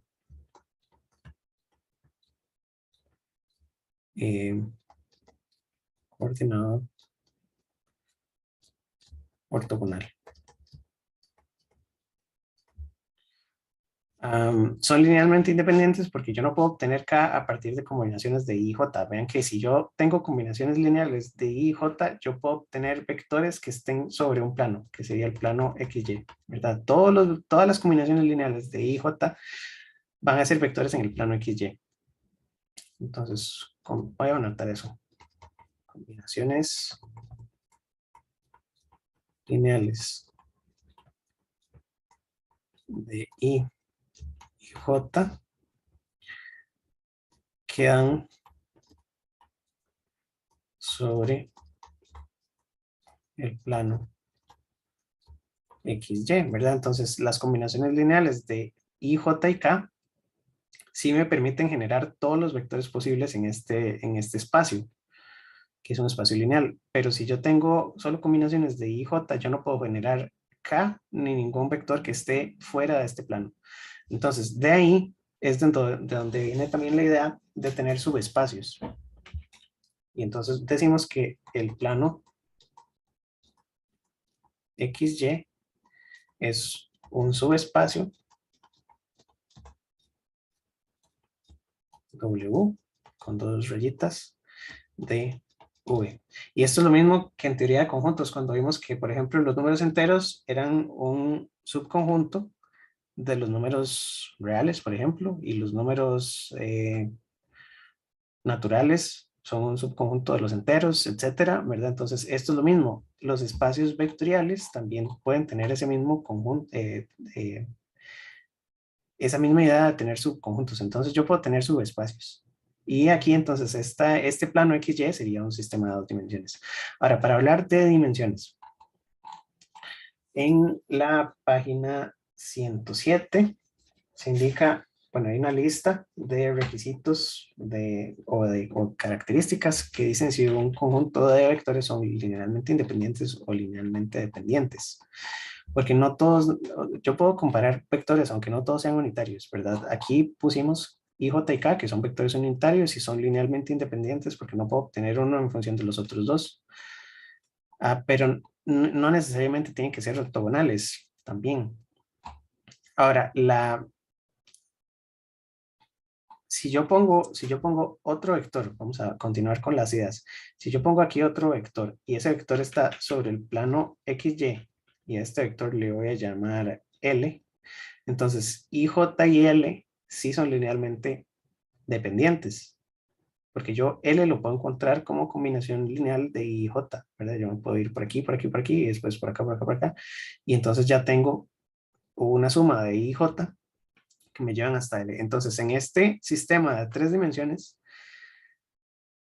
coordenado ortogonal. Son linealmente independientes porque yo no puedo obtener K a partir de combinaciones de I y J. Vean que si yo tengo combinaciones lineales de I y J, yo puedo obtener vectores que estén sobre un plano, que sería el plano XY, ¿verdad? Todas las combinaciones lineales de I y J van a ser vectores en el plano XY. Entonces, voy a anotar eso. Combinaciones lineales de I y J quedan sobre el plano XY, ¿verdad? Entonces, las combinaciones lineales de I, J y K sí me permiten generar todos los vectores posibles en este espacio, que es un espacio lineal. Pero si yo tengo solo combinaciones de I y J, yo no puedo generar K ni ningún vector que esté fuera de este plano. Entonces, de ahí es de donde viene también la idea de tener subespacios. Y entonces decimos que el plano XY es un subespacio W con dos rayitas de V. Y esto es lo mismo que en teoría de conjuntos, cuando vimos que, por ejemplo, los números enteros eran un subconjunto de los números reales, por ejemplo, y los números naturales son un subconjunto de los enteros, etcétera, ¿verdad? Entonces, esto es lo mismo. Los espacios vectoriales también pueden tener ese mismo conjunto, esa misma idea de tener subconjuntos. Entonces, yo puedo tener subespacios. Y aquí, entonces, este plano XY sería un sistema de dos dimensiones. Ahora, para hablar de dimensiones, en la página 107 se indica, bueno, hay una lista de requisitos o características que dicen si un conjunto de vectores son linealmente independientes o linealmente dependientes. Porque no todos, yo puedo comparar vectores, aunque no todos sean unitarios, ¿verdad? Aquí pusimos I, J y K, que son vectores unitarios y son linealmente independientes porque no puedo obtener uno en función de los otros dos. Pero no necesariamente tienen que ser ortogonales también. Ahora, si yo pongo otro vector, vamos a continuar con las ideas. Si yo pongo aquí otro vector y ese vector está sobre el plano XY y a este vector le voy a llamar L, entonces IJ y L sí son linealmente dependientes, porque yo L lo puedo encontrar como combinación lineal de I y J, ¿verdad? Yo me puedo ir por aquí, por aquí, por aquí, y después por acá, por acá, por acá, y entonces ya tengo una suma de I y J que me llevan hasta L. Entonces, en este sistema de tres dimensiones,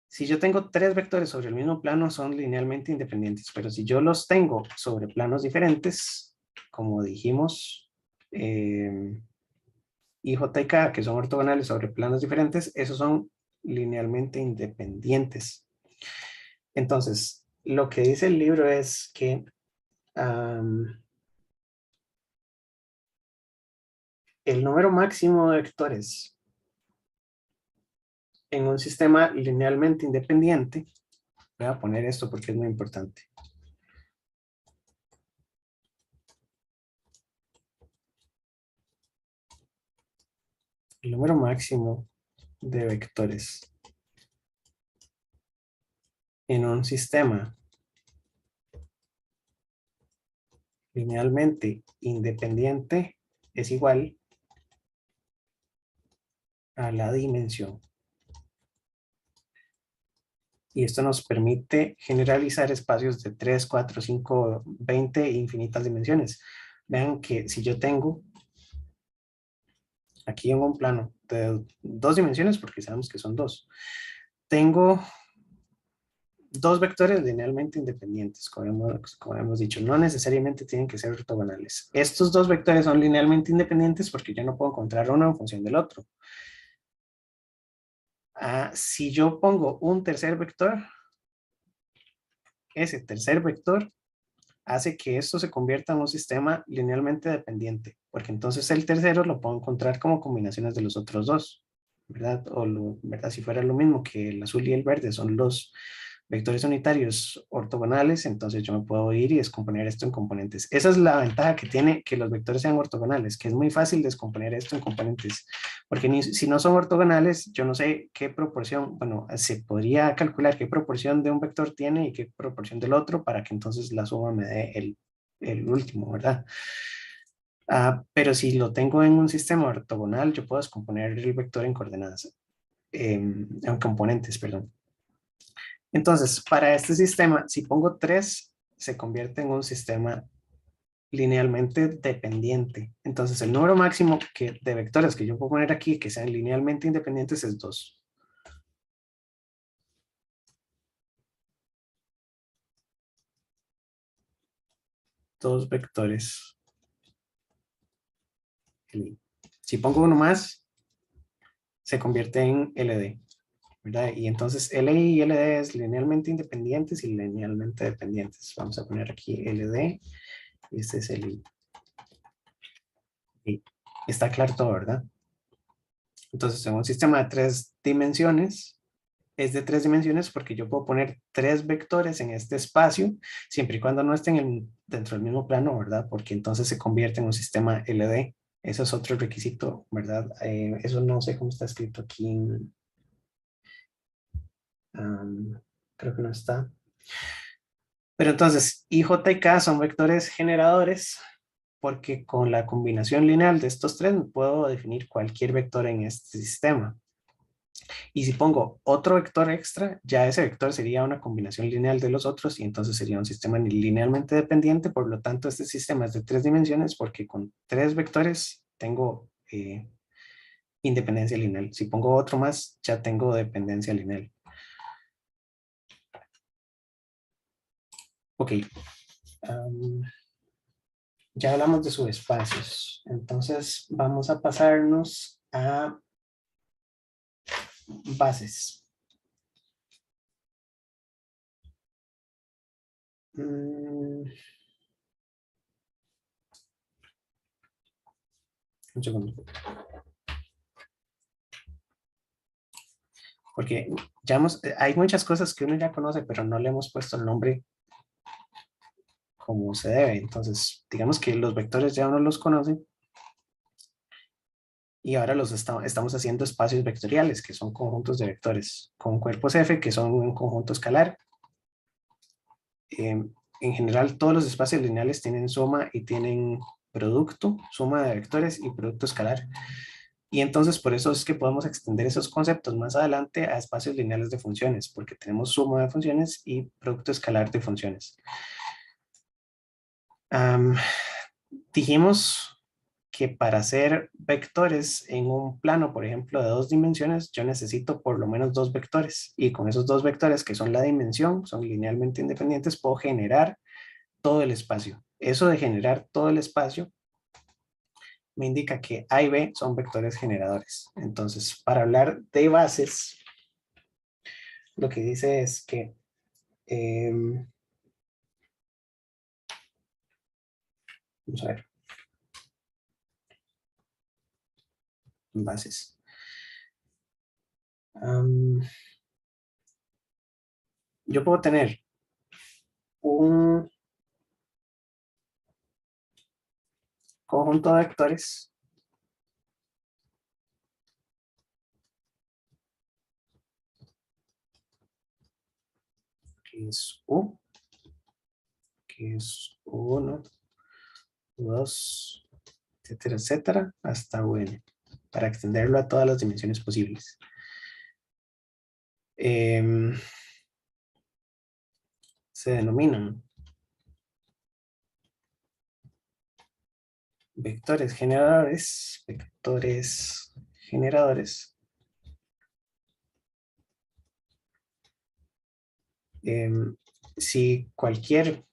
si yo tengo tres vectores sobre el mismo plano, son linealmente independientes, pero si yo los tengo sobre planos diferentes, como dijimos, I, J y K, que son ortogonales sobre planos diferentes, esos son linealmente independientes. Entonces, lo que dice el libro es que el número máximo de vectores en un sistema linealmente independiente, voy a poner esto porque es muy importante. El número máximo de vectores en un sistema linealmente independiente es igual a la dimensión. Y esto nos permite generalizar espacios de 3, 4, 5, 20 e infinitas dimensiones. Vean que si yo tengo aquí en un plano de dos dimensiones, porque sabemos que son dos, tengo dos vectores linealmente independientes, como hemos dicho, no necesariamente tienen que ser ortogonales. Estos dos vectores son linealmente independientes porque yo no puedo encontrar uno en función del otro. Si yo pongo un tercer vector, ese tercer vector hace que esto se convierta en un sistema linealmente dependiente, porque entonces el tercero lo puedo encontrar como combinaciones de los otros dos, ¿verdad? ¿Verdad? Si fuera lo mismo que el azul y el verde son los vectores unitarios ortogonales, entonces yo me puedo ir y descomponer esto en componentes. Esa es la ventaja que tiene que los vectores sean ortogonales, que es muy fácil descomponer esto en componentes, porque si no son ortogonales, yo no sé qué proporción, bueno, se podría calcular qué proporción de un vector tiene y qué proporción del otro para que entonces la suma me dé el último, ¿verdad? Pero si lo tengo en un sistema ortogonal, yo puedo descomponer el vector en coordenadas, en componentes, perdón. Entonces, para este sistema, si pongo 3, se convierte en un sistema linealmente dependiente. Entonces, el número máximo de vectores que yo puedo poner aquí que sean linealmente independientes es 2. dos vectores. Si pongo uno más, se convierte en LD, ¿verdad? Y entonces LI y LD es linealmente independientes y linealmente dependientes. Vamos a poner aquí LD y este es LI. Y está claro todo, ¿verdad? Entonces, en un sistema de tres dimensiones, es de tres dimensiones porque yo puedo poner tres vectores en este espacio, siempre y cuando no estén dentro del mismo plano, ¿verdad? Porque entonces se convierte en un sistema LD. Eso es otro requisito, ¿verdad? Eso no sé cómo está escrito aquí. Creo que no está. Pero entonces, I, J y K son vectores generadores porque con la combinación lineal de estos tres puedo definir cualquier vector en este sistema. Y si pongo otro vector extra, ya ese vector sería una combinación lineal de los otros y entonces sería un sistema linealmente dependiente. Por lo tanto, este sistema es de tres dimensiones porque con tres vectores tengo independencia lineal. Si pongo otro más, ya tengo dependencia lineal. Ok. Ya hablamos de subespacios. Entonces vamos a pasarnos a bases. Un segundo. Porque ya hay muchas cosas que uno ya conoce, pero no le hemos puesto el nombre como se debe. Entonces, digamos que los vectores ya uno los conoce y ahora estamos haciendo espacios vectoriales, que son conjuntos de vectores, con cuerpos F, que son un conjunto escalar. En general, todos los espacios lineales tienen suma y tienen producto, suma de vectores y producto escalar. Y entonces por eso es que podemos extender esos conceptos más adelante a espacios lineales de funciones, porque tenemos suma de funciones y producto escalar de funciones. Dijimos que para hacer vectores en un plano, por ejemplo, de dos dimensiones, yo necesito por lo menos dos vectores. Y con esos dos vectores, que son la dimensión, son linealmente independientes, puedo generar todo el espacio. Eso de generar todo el espacio me indica que A y B son vectores generadores. Entonces, para hablar de bases, lo que dice es que vamos a ver, bases. Yo puedo tener un conjunto de vectores que es U, que es U1, U2, etcétera, etcétera, hasta UN, para extenderlo a todas las dimensiones posibles. Se denominan vectores generadores, si cualquier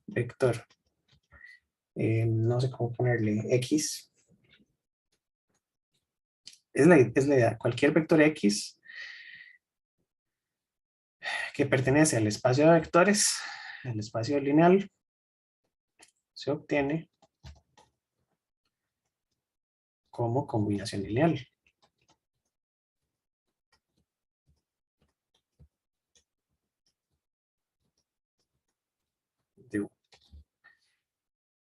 vector, no sé cómo ponerle, X, es la idea, cualquier vector X que pertenece al espacio de vectores, el espacio lineal, se obtiene como combinación lineal.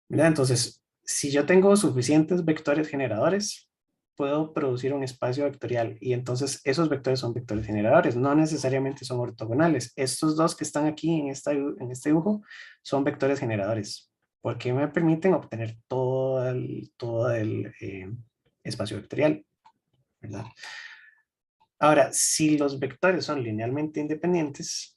¿Verdad? Entonces, si yo tengo suficientes vectores generadores, puedo producir un espacio vectorial y entonces esos vectores son vectores generadores, no necesariamente son ortogonales. Estos dos que están aquí en este dibujo son vectores generadores porque me permiten obtener todo el espacio vectorial, ¿verdad? Ahora, si los vectores son linealmente independientes,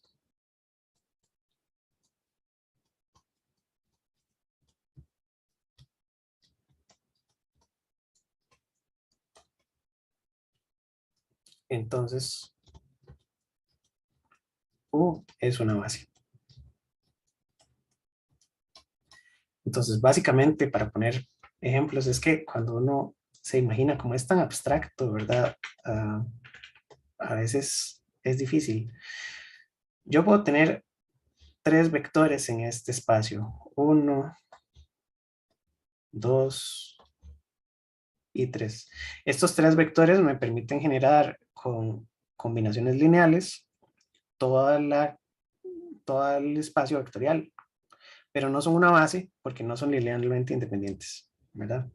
entonces U es una base. Entonces, básicamente, para poner ejemplos, es que cuando uno se imagina como es tan abstracto, ¿verdad? Ah, a veces es difícil. Yo puedo tener tres vectores en este espacio. Uno, dos y tres. Estos tres vectores me permiten generar con combinaciones lineales toda todo el espacio vectorial, pero no son una base porque no son linealmente independientes, ¿verdad?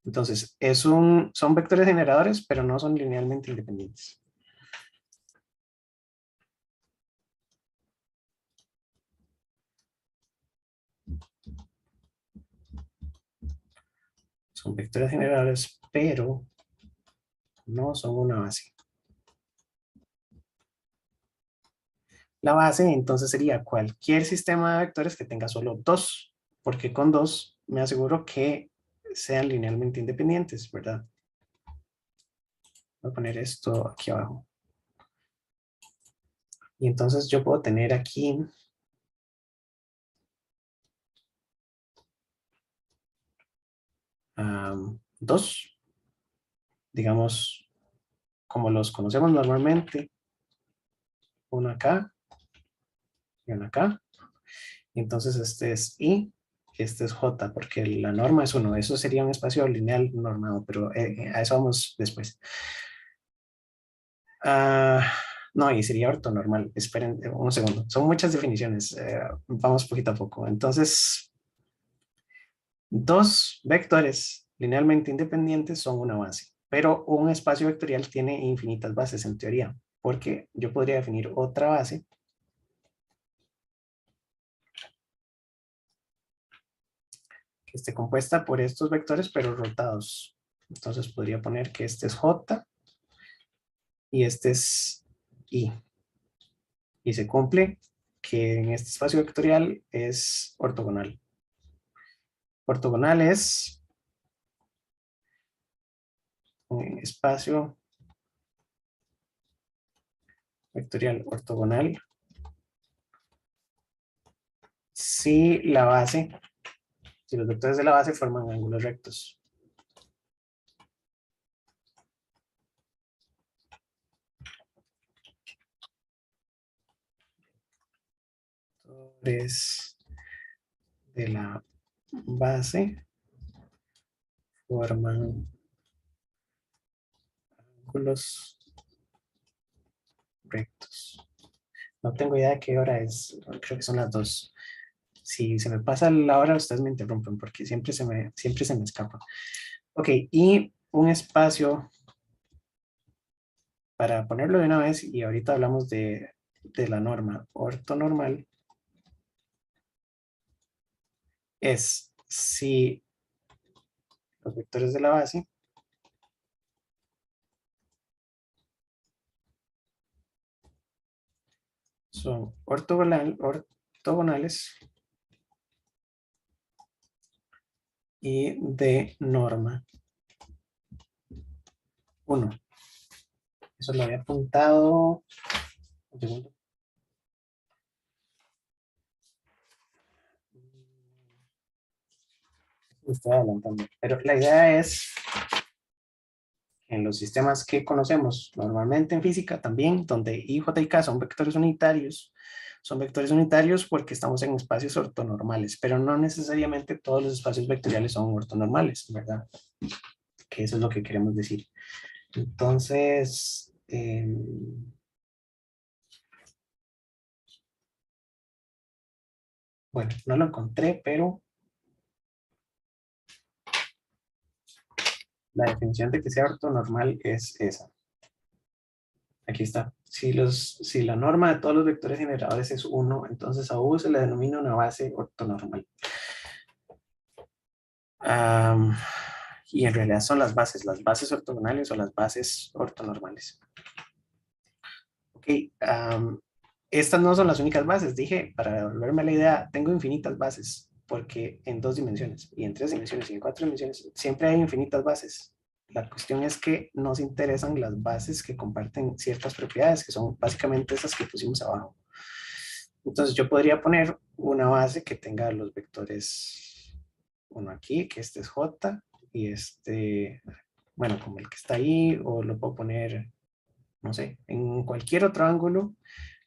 Entonces, son vectores generadores, pero no son linealmente independientes. Son vectores generadores, pero no son una base. La base entonces sería cualquier sistema de vectores que tenga solo dos, porque con dos me aseguro que sean linealmente independientes, ¿verdad? Voy a poner esto aquí abajo. Y entonces yo puedo tener aquí dos, digamos, como los conocemos normalmente, uno acá y uno acá. Entonces este es I y este es J, porque la norma es 1. Eso sería un espacio lineal normado, pero a eso vamos después. Ah, no, y sería ortonormal. Esperen un segundo. Son muchas definiciones. Vamos poquito a poco. Entonces, dos vectores linealmente independientes son una base, pero un espacio vectorial tiene infinitas bases en teoría, porque yo podría definir otra base que esté compuesta por estos vectores, pero rotados. Entonces podría poner que este es J y este es I. Y se cumple que en este espacio vectorial es ortogonal. Ortogonal es un espacio vectorial ortogonal si la base, si los vectores de la base forman ángulos rectos. Vectores de la base forman ángulos rectos. No tengo idea de qué hora es, creo que son las 2. Si se me pasa la hora, ustedes me interrumpen porque siempre se me escapa. Ok, y un espacio, para ponerlo de una vez, y ahorita hablamos de la norma ortonormal, es si los vectores de la base son ortogonales y de norma 1. Eso lo había apuntado. Un segundo. Me estoy adelantando. Pero la idea es, en los sistemas que conocemos normalmente en física también, donde I, J y K son vectores unitarios porque estamos en espacios ortonormales, pero no necesariamente todos los espacios vectoriales son ortonormales, ¿verdad? Que eso es lo que queremos decir. Entonces, bueno, no lo encontré, pero la definición de que sea ortonormal es esa. Aquí está. Si la norma de todos los vectores generadores es 1, entonces a U se le denomina una base ortonormal. Y en realidad son las bases ortogonales o las bases ortonormales. Ok, estas no son las únicas bases. Dije, para devolverme a la idea, tengo infinitas bases, porque en 2 dimensiones, y en 3 dimensiones, y en 4 dimensiones, siempre hay infinitas bases. La cuestión es que nos interesan las bases que comparten ciertas propiedades, que son básicamente esas que pusimos abajo. Entonces yo podría poner una base que tenga los vectores uno aquí, que este es J, y este, bueno, como el que está ahí, o lo puedo poner, no sé, en cualquier otro ángulo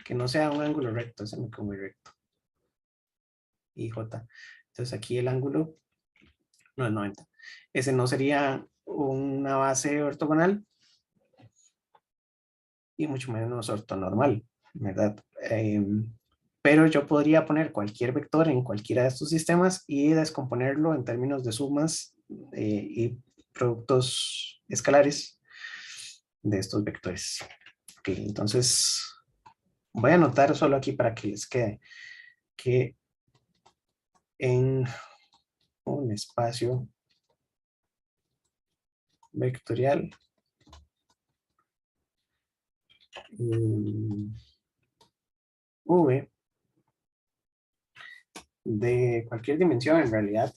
que no sea un ángulo recto, ese me quedó muy recto. Y J. Entonces aquí el ángulo no es 90. Ese no sería una base ortogonal y mucho menos ortonormal, ¿verdad? Pero yo podría poner cualquier vector en cualquiera de estos sistemas y descomponerlo en términos de sumas y productos escalares de estos vectores. Ok, entonces voy a anotar solo aquí para que les quede que en un espacio vectorial V de cualquier dimensión en realidad,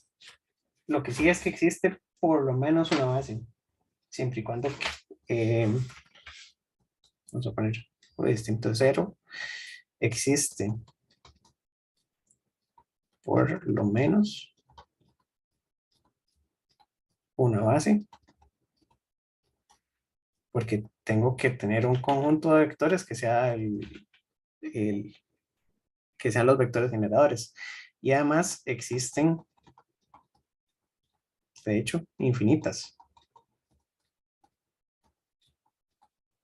lo que sí es que existe por lo menos una base, siempre y cuando, eh, vamos a poner distinto de cero, existe por lo menos una base, porque tengo que tener un conjunto de vectores que sea el- que sean los vectores generadores. Y además existen, de hecho, infinitas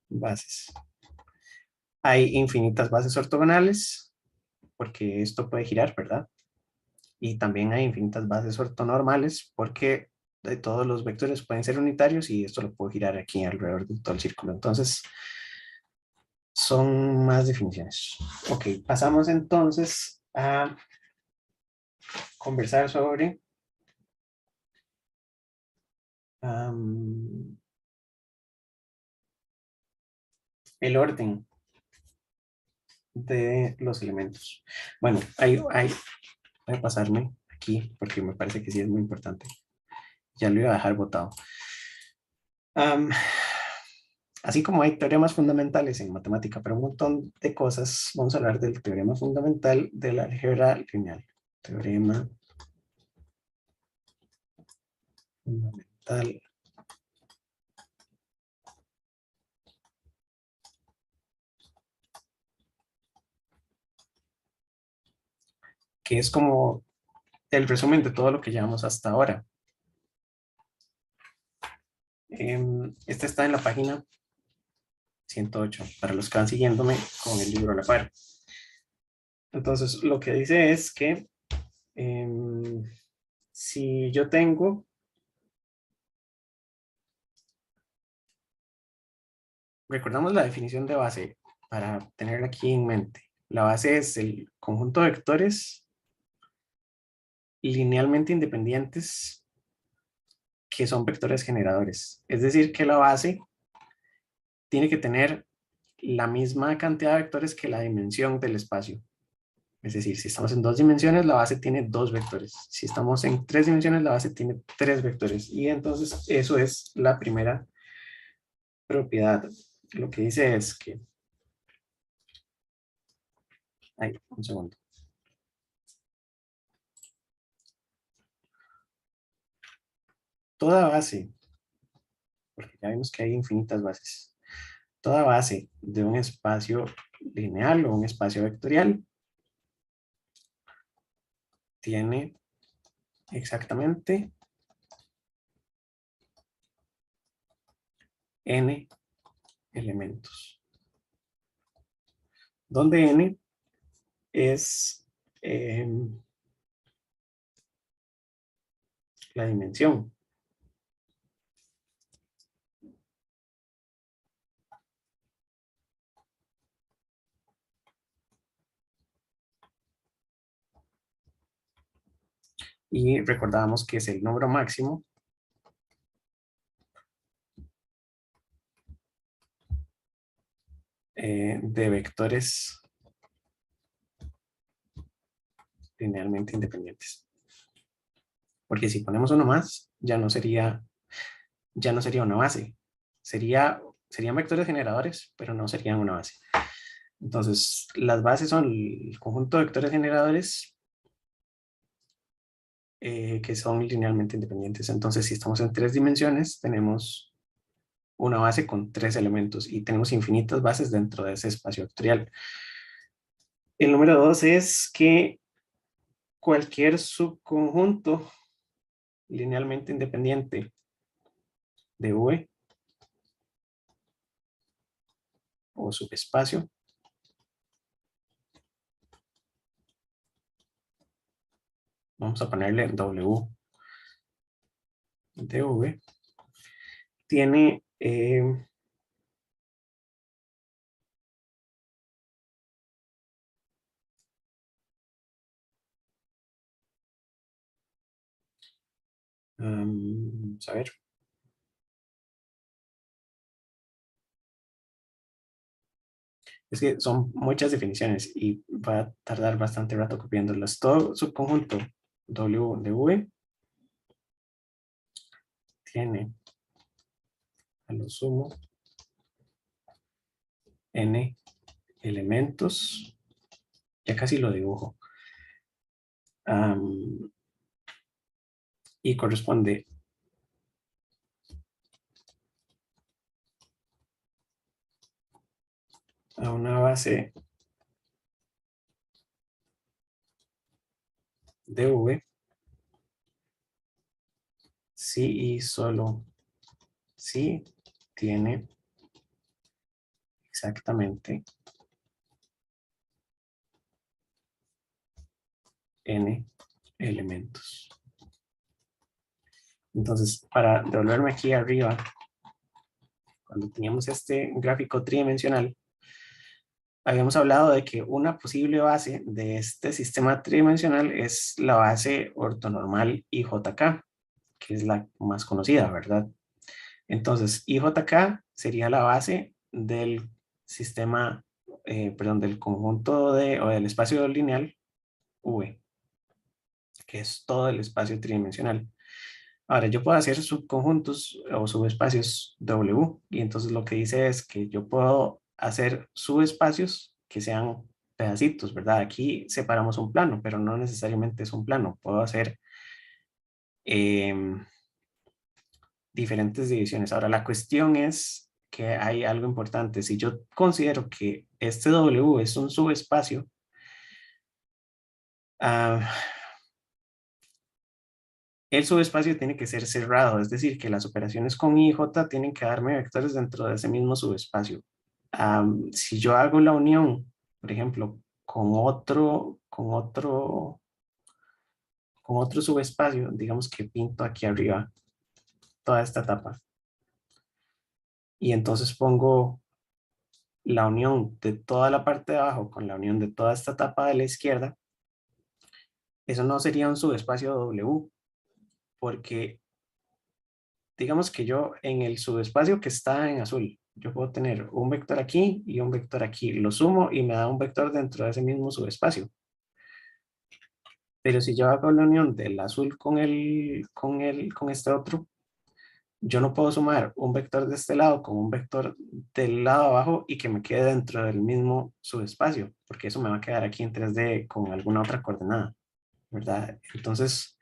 bases. Hay infinitas bases ortogonales, porque esto puede girar, ¿verdad? Y también hay infinitas bases ortonormales, porque de todos los vectores pueden ser unitarios y esto lo puedo girar aquí alrededor de todo el círculo. Entonces, son más definiciones. Ok, pasamos entonces a conversar sobre el orden de los elementos. Bueno, voy a pasarme aquí porque me parece que sí es muy importante. Ya lo iba a dejar botado. Am, Así como hay teoremas fundamentales en matemática para un montón de cosas, vamos a hablar del teorema fundamental de la álgebra lineal. Teorema fundamental. Que es como el resumen de todo lo que llevamos hasta ahora. Este está en la página 108, para los que van siguiéndome con el libro a la par. Entonces, lo que dice es que si yo tengo recordamos la definición de base para tenerla aquí en mente. La base es el conjunto de vectores linealmente independientes que son vectores generadores. Es decir, que la base tiene que tener la misma cantidad de vectores que la dimensión del espacio. Es decir, si estamos en 2 dimensiones, la base tiene 2 vectores. Si estamos en 3 dimensiones, la base tiene 3 vectores. Y entonces eso es la primera propiedad. Lo que dice es que... Ay, un segundo. Toda base, porque ya vimos que hay infinitas bases. Toda base de un espacio lineal o un espacio vectorial tiene exactamente n elementos, donde n es la dimensión. Y recordábamos que es el número máximo de vectores linealmente independientes. Porque si ponemos uno más, ya no sería una base. Serían vectores generadores, pero no serían una base. Entonces, las bases son el conjunto de vectores generadores que son linealmente independientes. Entonces, si estamos en 3 dimensiones, tenemos una base con 3 elementos y tenemos infinitas bases dentro de ese espacio vectorial. El número 2 es que cualquier subconjunto linealmente independiente de V o subespacio vamos a ponerle W de V, tiene a ver, es que son muchas definiciones y va a tardar bastante rato copiándolas. Todo subconjunto W de V tiene a lo sumo n elementos, ya casi lo dibujo, y corresponde a una base de V si y solo si tiene exactamente n elementos. Entonces, para devolverme aquí arriba, cuando teníamos este gráfico tridimensional, habíamos hablado de que una posible base de este sistema tridimensional es la base ortonormal IJK, que es la más conocida, ¿verdad? Entonces, IJK sería la base del sistema, perdón, del conjunto o del espacio lineal V, que es todo el espacio tridimensional. Ahora, yo puedo hacer subconjuntos o subespacios W, y entonces lo que dice es que yo puedo hacer subespacios que sean pedacitos, ¿verdad? Aquí separamos un plano, pero no necesariamente es un plano. Puedo hacer diferentes divisiones. Ahora, la cuestión es que hay algo importante. Si yo considero que este W es un subespacio, ah, el subespacio tiene que ser cerrado, es decir, que las operaciones con I y J tienen que darme vectores dentro de ese mismo subespacio. Si yo hago la unión, por ejemplo, con otro subespacio, digamos que pinto aquí arriba toda esta etapa y entonces pongo la unión de toda la parte de abajo con la unión de toda esta etapa de la izquierda, eso no sería un subespacio W, porque digamos que yo en el subespacio que está en azul, yo puedo tener un vector aquí y un vector aquí, lo sumo y me da un vector dentro de ese mismo subespacio. Pero si yo hago la unión del azul con este otro, yo no puedo sumar un vector de este lado con un vector del lado abajo y que me quede dentro del mismo subespacio, porque eso me va a quedar aquí en 3D con alguna otra coordenada, ¿verdad? Entonces,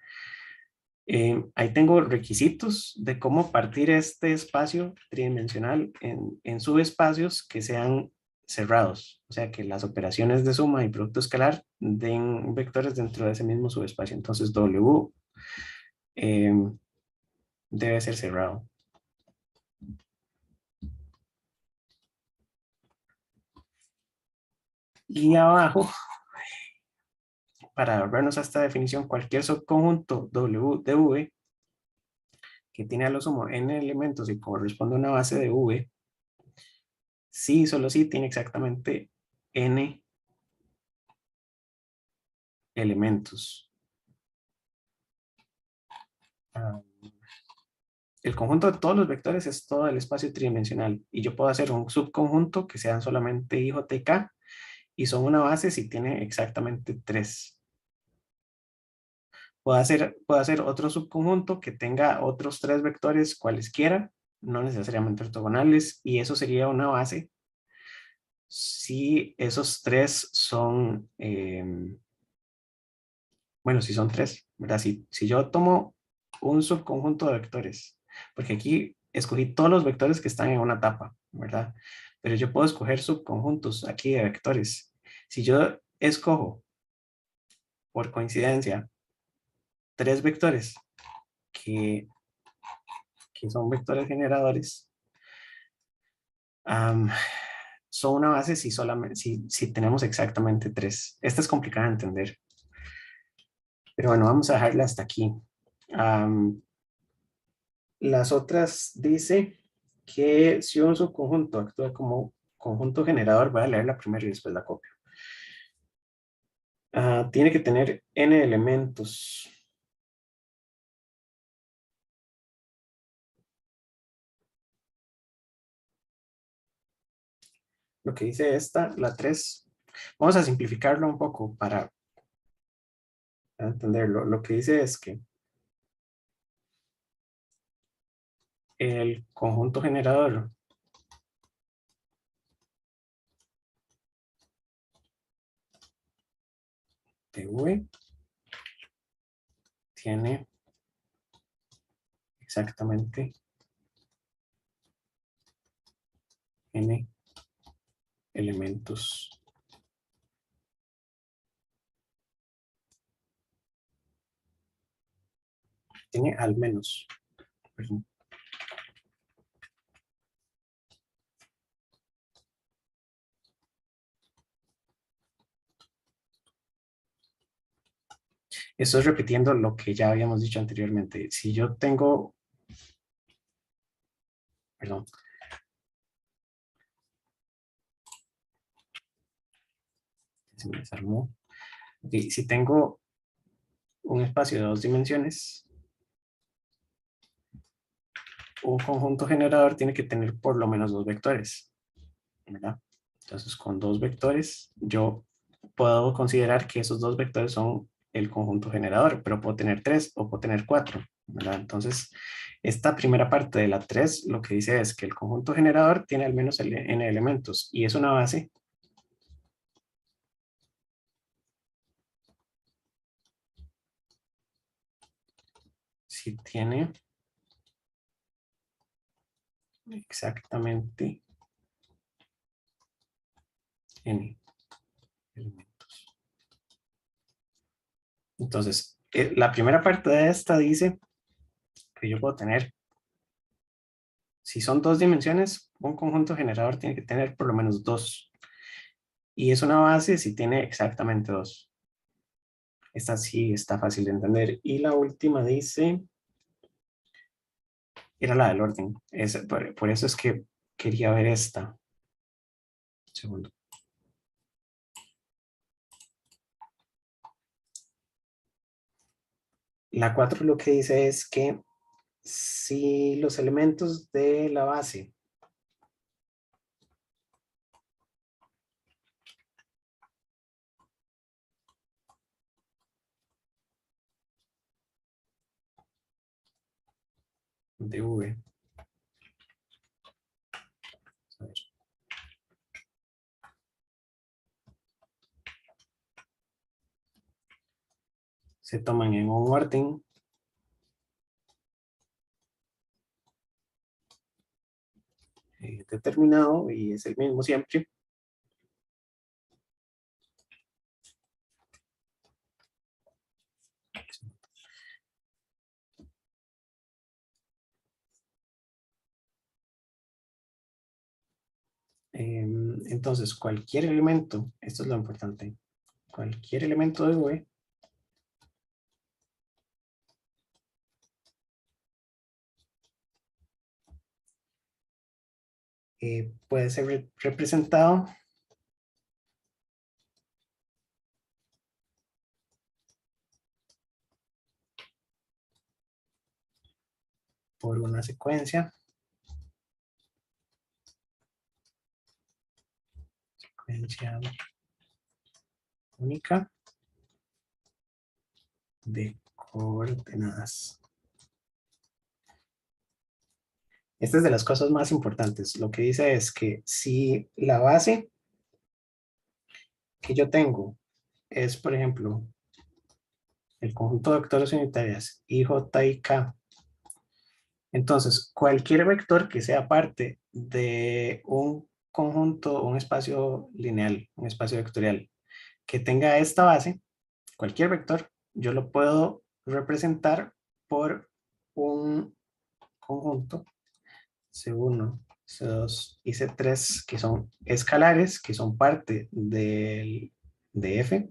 ahí tengo requisitos de cómo partir este espacio tridimensional en subespacios que sean cerrados, o sea que las operaciones de suma y producto escalar den vectores dentro de ese mismo subespacio. Entonces W debe ser cerrado. Y abajo, para vernos a esta definición, cualquier subconjunto W de V que tiene a lo sumo n elementos y corresponde a una base de V, sí, solo sí tiene exactamente n elementos. El conjunto de todos los vectores es todo el espacio tridimensional y yo puedo hacer un subconjunto que sean solamente IJK y son una base si tiene exactamente 3. Puedo hacer otro subconjunto que tenga otros 3 vectores cualesquiera, no necesariamente ortogonales, y eso sería una base si esos 3 son Bueno, si son tres, ¿verdad? Si yo tomo un subconjunto de vectores, porque aquí escogí todos los vectores que están en una etapa, ¿verdad? Pero yo puedo escoger subconjuntos aquí de vectores. Si yo escojo, por coincidencia, tres vectores que, que son vectores generadores, am, son una base si tenemos exactamente tres. Esta es complicada de entender, pero bueno, vamos a dejarla hasta aquí. Am, las otras dice que si un subconjunto actúa como conjunto generador, voy a leer la primera y después la copio. Tiene que tener n elementos. Lo que dice esta, la 3. Vamos a simplificarlo un poco para entenderlo. Lo que dice es que el conjunto generador de V tiene exactamente n elementos. Tiene al menos. Perdón. Esto es repitiendo lo que ya habíamos dicho anteriormente. Si yo tengo, perdón, se me desarmó. Okay, si tengo un espacio de dos dimensiones, un conjunto generador tiene que tener por lo menos dos vectores, ¿verdad? Entonces, con dos vectores, yo puedo considerar que esos dos vectores son el conjunto generador, pero puedo tener tres o puedo tener cuatro, ¿verdad? Entonces, esta primera parte de la 3 lo que dice es que el conjunto generador tiene al menos n elementos y es una base si tiene exactamente n elementos. Entonces, la primera parte de esta dice que yo puedo tener, si son dos dimensiones, un conjunto generador tiene que tener por lo menos dos. Y es una base si tiene exactamente dos. Esta sí está fácil de entender. Y la última dice, era la del orden. Por eso es que quería ver esta. Un segundo. La 4 lo que dice es que si los elementos de la base de V, a ver, se toman en un orden determinado y es el mismo siempre. Entonces, cualquier elemento, esto es lo importante, cualquier elemento de V puede ser representado por una secuencia única de coordenadas. Esta es de las cosas más importantes. Lo que dice es que si la base que yo tengo es, por ejemplo, el conjunto de vectores unitarias I, J y K. Entonces, cualquier vector que sea parte de un conjunto, un espacio lineal, un espacio vectorial, que tenga esta base, cualquier vector, yo lo puedo representar por un conjunto C1, C2 y C3, que son escalares, que son parte de F,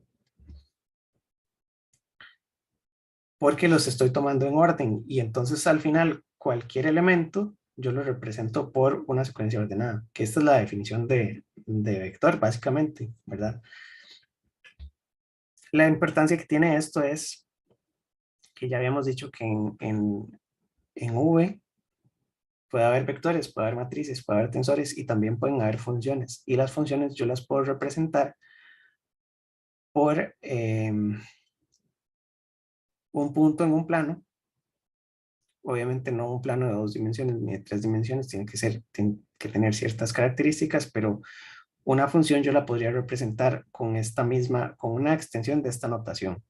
porque los estoy tomando en orden. Y entonces al final, cualquier elemento, yo lo represento por una secuencia ordenada, que esta es la definición de vector, básicamente, ¿verdad? La importancia que tiene esto es que ya habíamos dicho que en V puede haber vectores, puede haber matrices, puede haber tensores y también pueden haber funciones. Y las funciones yo las puedo representar por un punto en un plano. Obviamente no un plano de 2 dimensiones ni de 3 dimensiones, tiene que tener ciertas características, pero una función yo la podría representar con con una extensión de esta notación.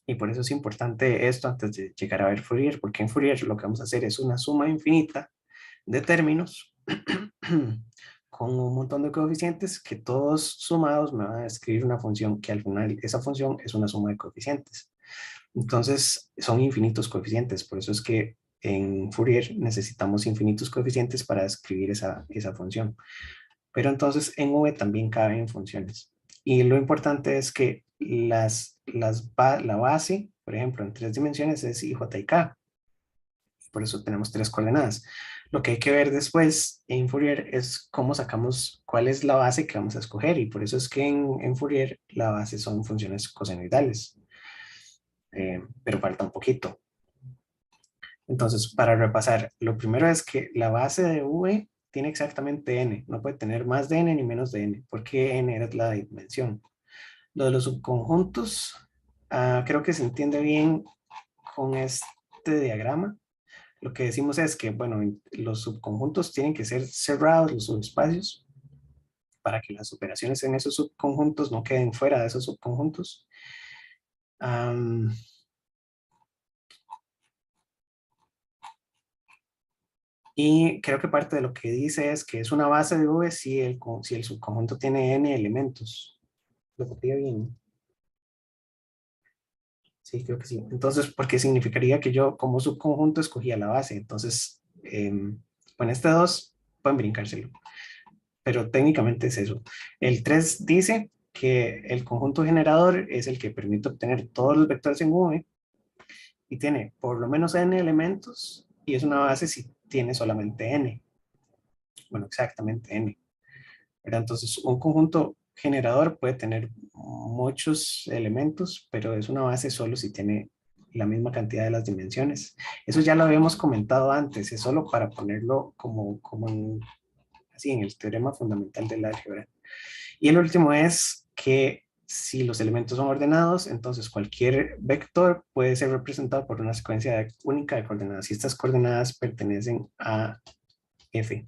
Y por eso es importante esto antes de llegar a ver Fourier, porque en Fourier lo que vamos a hacer es una suma infinita de términos con un montón de coeficientes que todos sumados me van a escribir una función que al final esa función es una suma de coeficientes. Entonces son infinitos coeficientes, por eso es que en Fourier necesitamos infinitos coeficientes para escribir esa función. Pero entonces en V también caben funciones. Y lo importante es que la base, por ejemplo, en 3 dimensiones es I, J y K. Por eso tenemos 3 coordenadas. Lo que hay que ver después en Fourier es cómo sacamos cuál es la base que vamos a escoger. Y por eso es que en Fourier la base son funciones cosenoidales. Pero falta un poquito. Entonces, para repasar, lo primero es que la base de V tiene exactamente n, no puede tener más de n ni menos de n, porque n era la dimensión. Lo de los subconjuntos, creo que se entiende bien con este diagrama. Lo que decimos es que, bueno, los subconjuntos tienen que ser cerrados, los subespacios, para que las operaciones en esos subconjuntos no queden fuera de esos subconjuntos. Y creo que parte de lo que dice es que es una base de V si el subconjunto tiene n elementos. ¿Lo copié bien? Sí, creo que sí. Entonces, porque significaría que yo como subconjunto escogía la base. Entonces, con este 2 pueden brincárselo. Pero técnicamente es eso. El 3 dice que el conjunto generador es el que permite obtener todos los vectores en V y tiene por lo menos n elementos y es una base si tiene solamente n. Bueno, exactamente n. ¿Verdad? Entonces, un conjunto generador puede tener muchos elementos, pero es una base solo si tiene la misma cantidad de las dimensiones. Eso ya lo habíamos comentado antes, es solo para ponerlo así en el teorema fundamental del álgebra. Y el último es que si los elementos son ordenados, entonces cualquier vector puede ser representado por una secuencia única de coordenadas. Y estas coordenadas pertenecen a F.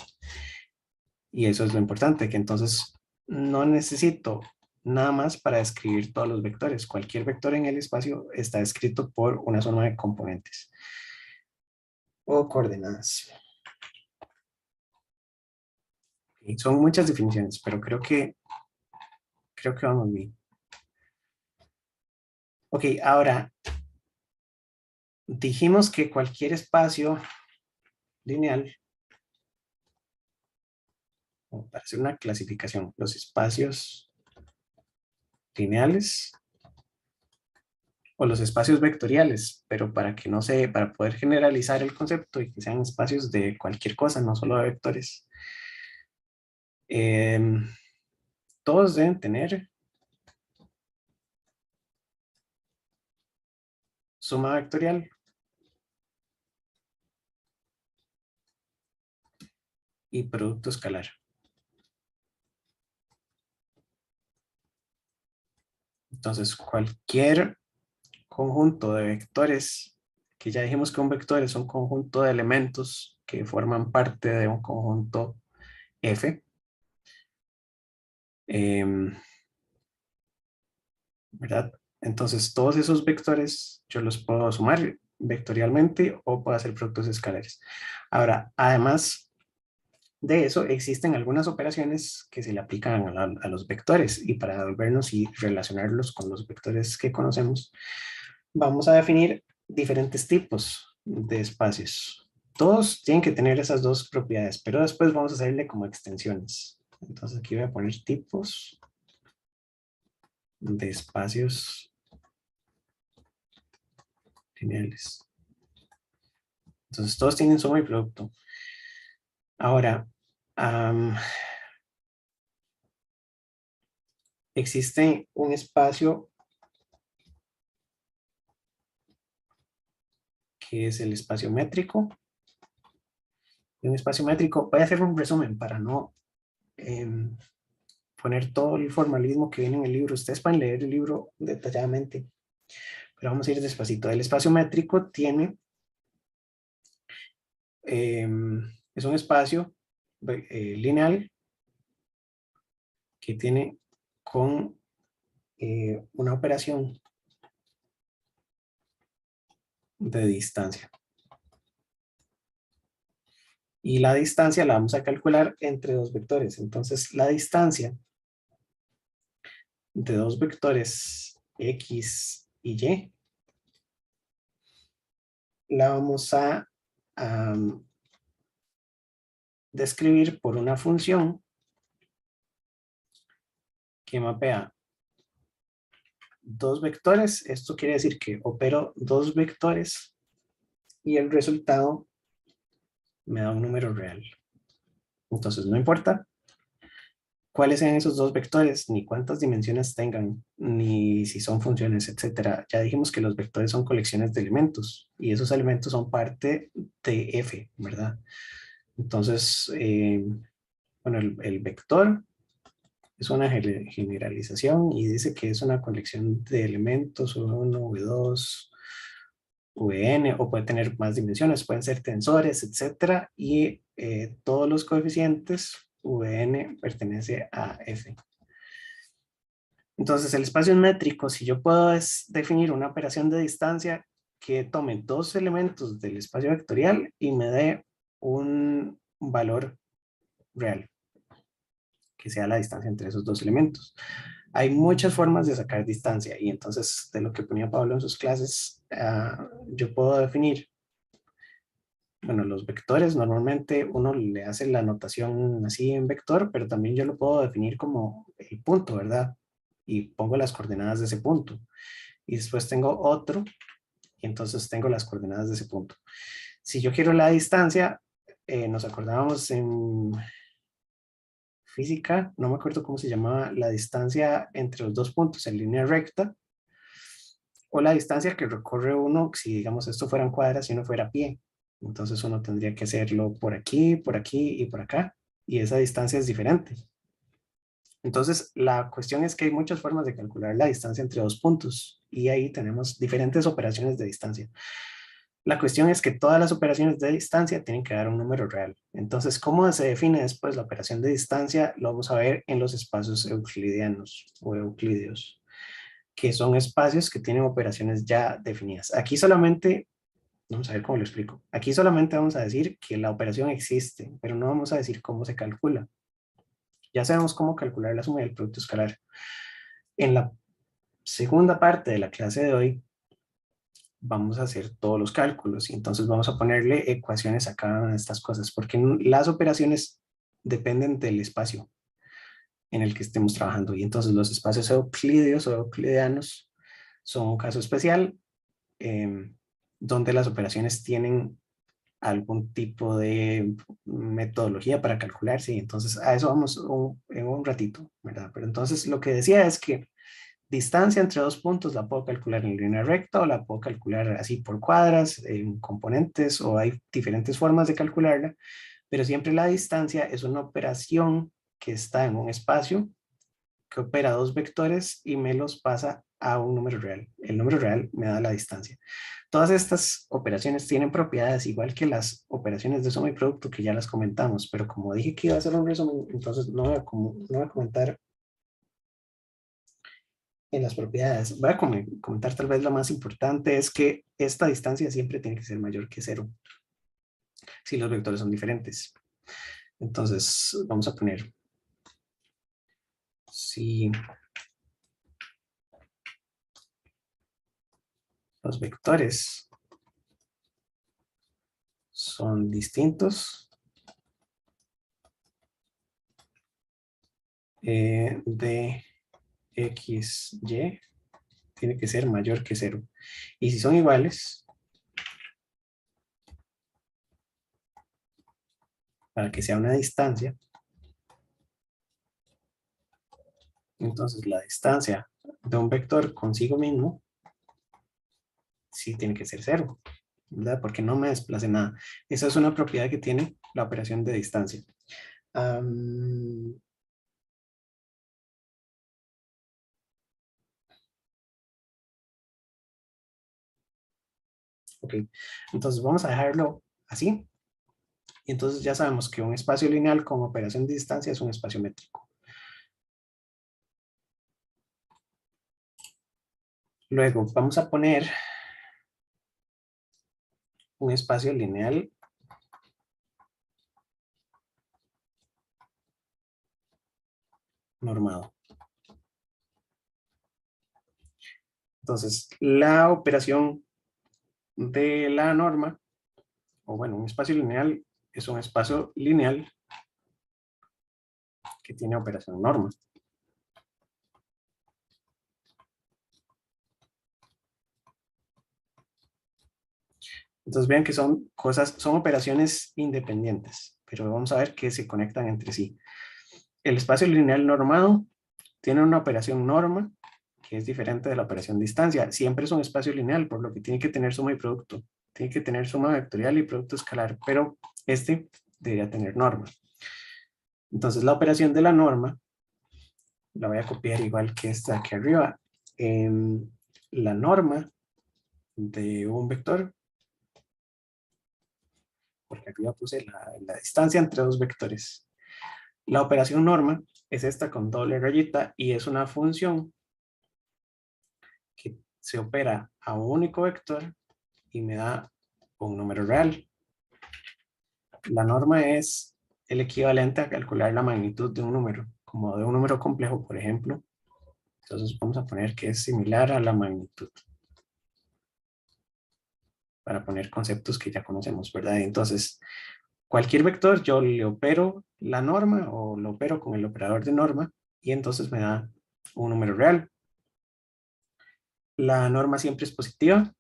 Y eso es lo importante, que entonces no necesito nada más para describir todos los vectores. Cualquier vector en el espacio está escrito por una suma de componentes o coordenadas. Y son muchas definiciones, pero creo que vamos bien. Ok, ahora dijimos que cualquier espacio lineal, para hacer una clasificación, los espacios lineales o los espacios vectoriales, pero para poder generalizar el concepto y que sean espacios de cualquier cosa, no solo de vectores, todos deben tener suma vectorial y producto escalar. Entonces, cualquier conjunto de vectores, que ya dijimos que un vector es un conjunto de elementos que forman parte de un conjunto F, ¿verdad? Entonces, todos esos vectores yo los puedo sumar vectorialmente o puedo hacer productos escalares. Ahora, además de eso, existen algunas operaciones que se le aplican a los vectores y para devolvernos y relacionarlos con los vectores que conocemos, vamos a definir diferentes tipos de espacios. Todos tienen que tener esas dos propiedades, pero después vamos a hacerle como extensiones. Entonces aquí voy a poner tipos de espacios lineales. Entonces todos tienen suma y producto. Ahora, existe un espacio que es el espacio métrico. Un espacio métrico, voy a hacer un resumen para no poner todo el formalismo que viene en el libro. Ustedes pueden leer el libro detalladamente, pero vamos a ir despacito. El espacio métrico tiene, es un espacio lineal que tiene con una operación de distancia. Y la distancia la vamos a calcular entre dos vectores. Entonces, la distancia de dos vectores X y Y la vamos a describir por una función que mapea dos vectores. Esto quiere decir que opero dos vectores y el resultado me da un número real. Entonces, no importa cuáles sean esos dos vectores, ni cuántas dimensiones tengan, ni si son funciones, etcétera. Ya dijimos que los vectores son colecciones de elementos y esos elementos son parte de F, ¿verdad? Entonces, bueno, el vector es una generalización y dice que es una colección de elementos, V1, V2, Vn, o puede tener más dimensiones, pueden ser tensores, etcétera, y todos los coeficientes Vn pertenece a F. Entonces, el espacio métrico, si yo puedo definir una operación de distancia que tome dos elementos del espacio vectorial y me dé un valor real, que sea la distancia entre esos dos elementos. Hay muchas formas de sacar distancia y entonces de lo que ponía Pablo en sus clases, yo puedo definir, bueno, los vectores normalmente uno le hace la notación así en vector, pero también yo lo puedo definir como el punto, ¿verdad? Y pongo las coordenadas de ese punto. Y después tengo otro, y entonces tengo las coordenadas de ese punto. Si yo quiero la distancia, nos acordábamos en física, no me acuerdo cómo se llamaba, la distancia entre los dos puntos en línea recta, o la distancia que recorre uno, si digamos esto fueran cuadras y uno fuera a pie. Entonces uno tendría que hacerlo por aquí y por acá, y esa distancia es diferente. Entonces la cuestión es que hay muchas formas de calcular la distancia entre dos puntos, y ahí tenemos diferentes operaciones de distancia. La cuestión es que todas las operaciones de distancia tienen que dar un número real. Entonces, ¿cómo se define después la operación de distancia? Lo vamos a ver en los espacios euclidianos o euclídeos, que son espacios que tienen operaciones ya definidas. Aquí solamente, vamos a ver cómo lo explico. Aquí solamente vamos a decir que la operación existe, pero no vamos a decir cómo se calcula. Ya sabemos cómo calcular la suma del producto escalar. En la segunda parte de la clase de hoy, vamos a hacer todos los cálculos y entonces vamos a ponerle ecuaciones a cada una de estas cosas, porque las operaciones dependen del espacio en el que estemos trabajando, y entonces los espacios euclídeos o euclidianos son un caso especial donde las operaciones tienen algún tipo de metodología para calcularse, y entonces a eso vamos en un ratito, ¿verdad? Pero entonces lo que decía es que distancia entre dos puntos la puedo calcular en línea recta o la puedo calcular así por cuadras, en componentes, o hay diferentes formas de calcularla, pero siempre la distancia es una operación que está en un espacio que opera dos vectores y me los pasa a un número real. El número real me da la distancia. Todas estas operaciones tienen propiedades igual que las operaciones de suma y producto que ya las comentamos, pero como dije que iba a hacer un resumen, entonces no voy a comentar en las propiedades. Voy a comentar tal vez lo más importante es que esta distancia siempre tiene que ser mayor que cero si los vectores son diferentes. Entonces vamos a poner si los vectores son distintos de x, y tiene que ser mayor que cero. Y si son iguales, para que sea una distancia, entonces la distancia de un vector consigo mismo sí tiene que ser cero, ¿verdad? Porque no me desplace nada. Esa es una propiedad que tiene la operación de distancia. Ok, entonces vamos a dejarlo así. Y entonces ya sabemos que un espacio lineal con operación de distancia es un espacio métrico. Luego vamos a poner un espacio lineal normado. Entonces, la operación de la norma, o bueno, un espacio lineal es un espacio lineal que tiene operación norma. Entonces vean que son cosas, son operaciones independientes, pero vamos a ver que se conectan entre sí. El espacio lineal normado tiene una operación norma que es diferente de la operación distancia. Siempre es un espacio lineal, por lo que tiene que tener suma y producto. Tiene que tener suma vectorial y producto escalar, pero este debería tener norma. Entonces la operación de la norma, la voy a copiar igual que esta aquí arriba. La norma de un vector, porque arriba puse la distancia entre dos vectores. La operación norma es esta con doble rayita y es una función que se opera a un único vector y me da un número real. La norma es el equivalente a calcular la magnitud de un número, como de un número complejo, por ejemplo. Entonces vamos a poner que es similar a la magnitud, para poner conceptos que ya conocemos, ¿verdad? Entonces, cualquier vector yo le opero la norma o lo opero con el operador de norma y entonces me da un número real. La norma siempre es positiva.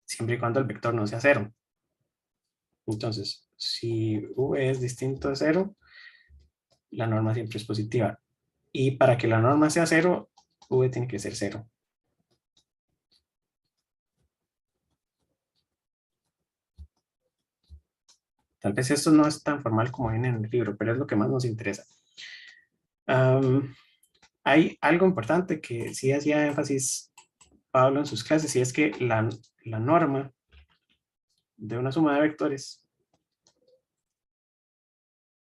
Siempre y cuando el vector no sea cero. Entonces, si v es distinto de cero, la norma siempre es positiva. Y para que la norma sea cero, v tiene que ser cero. Tal vez esto no es tan formal como viene en el libro, pero es lo que más nos interesa. Hay algo importante que sí hacía énfasis Pablo en sus clases, y es que la norma de una suma de vectores,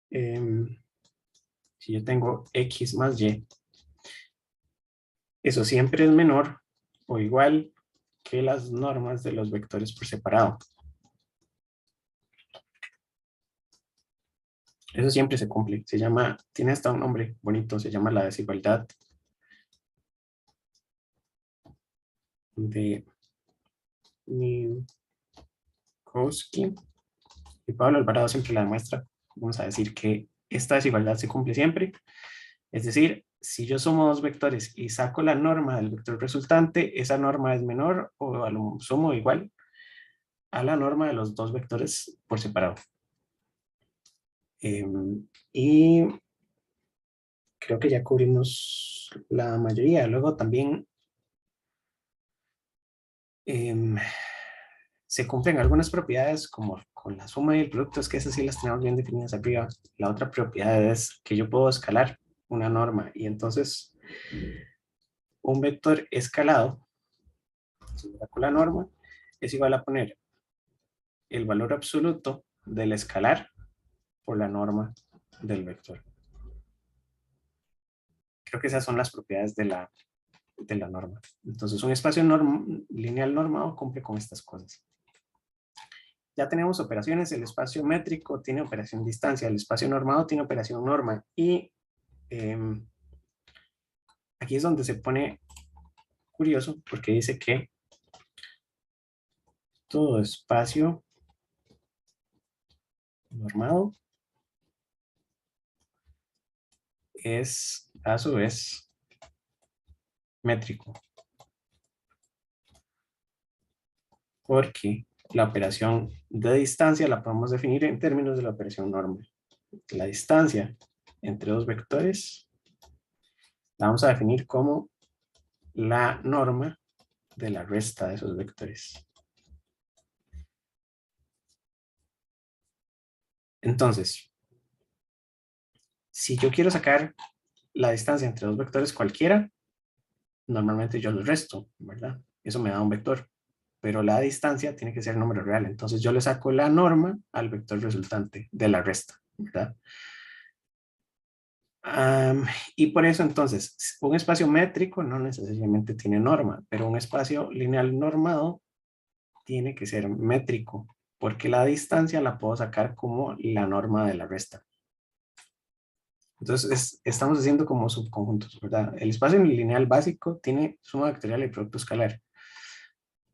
si yo tengo x más y, eso siempre es menor o igual que las normas de los vectores por separado. Eso siempre se cumple. Se llama, tiene hasta un nombre bonito, se llama la desigualdad de Minkowski. Y Pablo Alvarado siempre la demuestra. Vamos a decir que esta desigualdad se cumple siempre. Es decir, si yo sumo dos vectores y saco la norma del vector resultante, esa norma es menor o a lo sumo igual a la norma de los dos vectores por separado. Y creo que ya cubrimos la mayoría. Luego también se cumplen algunas propiedades como con la suma y el producto, es que esas sí las tenemos bien definidas arriba. La otra propiedad es que yo puedo escalar una norma y entonces un vector escalado, con la norma, es igual a poner el valor absoluto del escalar por la norma del vector. Creo que esas son las propiedades de la norma. Entonces, un espacio lineal normado cumple con estas cosas. Ya tenemos operaciones, el espacio métrico tiene operación distancia, el espacio normado tiene operación norma, y aquí es donde se pone curioso, porque dice que todo espacio normado es a su vez métrico, porque la operación de distancia la podemos definir en términos de la operación norma. La distancia entre dos vectores la vamos a definir como la norma de la resta de esos vectores. Entonces, si yo quiero sacar la distancia entre dos vectores cualquiera, normalmente yo los resto, ¿verdad? Eso me da un vector. Pero la distancia tiene que ser número real. Entonces yo le saco la norma al vector resultante de la resta, ¿verdad? Y por eso entonces, un espacio métrico no necesariamente tiene norma, pero un espacio lineal normado tiene que ser métrico, porque la distancia la puedo sacar como la norma de la resta. Entonces estamos haciendo como subconjuntos, ¿verdad? El espacio lineal básico tiene suma vectorial y producto escalar.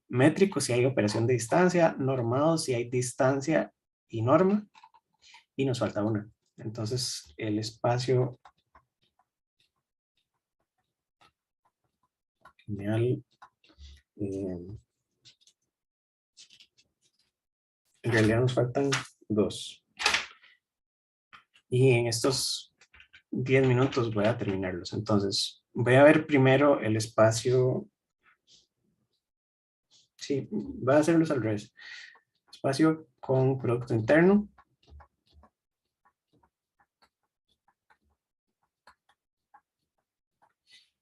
Métrico si hay operación de distancia, normado si hay distancia y norma, y nos falta una. Entonces el espacio lineal en realidad nos faltan dos. Y en estos 10 minutos voy a terminarlos. Entonces voy a ver primero el espacio. Sí, voy a hacerlos al revés. Espacio con producto interno.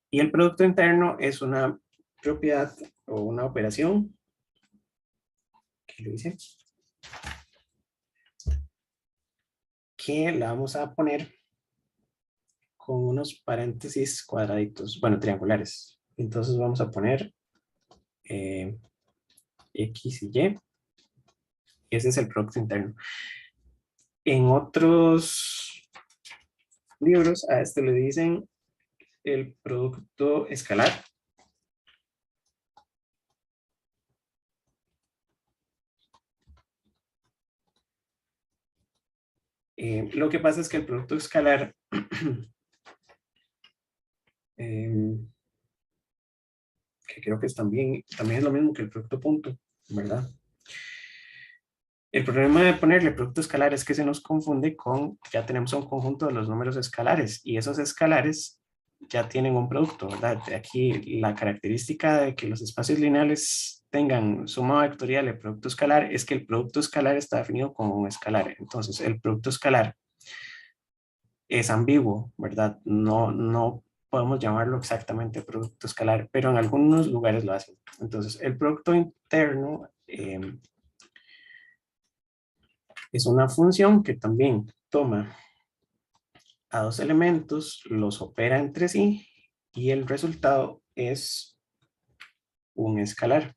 Y el producto interno es una propiedad o una operación. ¿Qué lo hice? Que la vamos a poner con unos paréntesis cuadraditos, bueno, triangulares. Entonces vamos a poner X y Y. Ese es el producto interno. En otros libros a este le dicen el producto escalar. Lo que pasa es que el producto escalar que creo que también es lo mismo que el producto punto, ¿verdad? El problema de ponerle producto escalar es que se nos confunde con, ya tenemos un conjunto de los números escalares, y esos escalares ya tienen un producto, ¿verdad? Aquí la característica de que los espacios lineales tengan suma vectorial y producto escalar es que el producto escalar está definido como un escalar. Entonces, el producto escalar es ambiguo, ¿verdad? No podemos llamarlo exactamente producto escalar, pero en algunos lugares lo hacen. Entonces, el producto interno es una función que también toma a dos elementos, los opera entre sí, y el resultado es un escalar.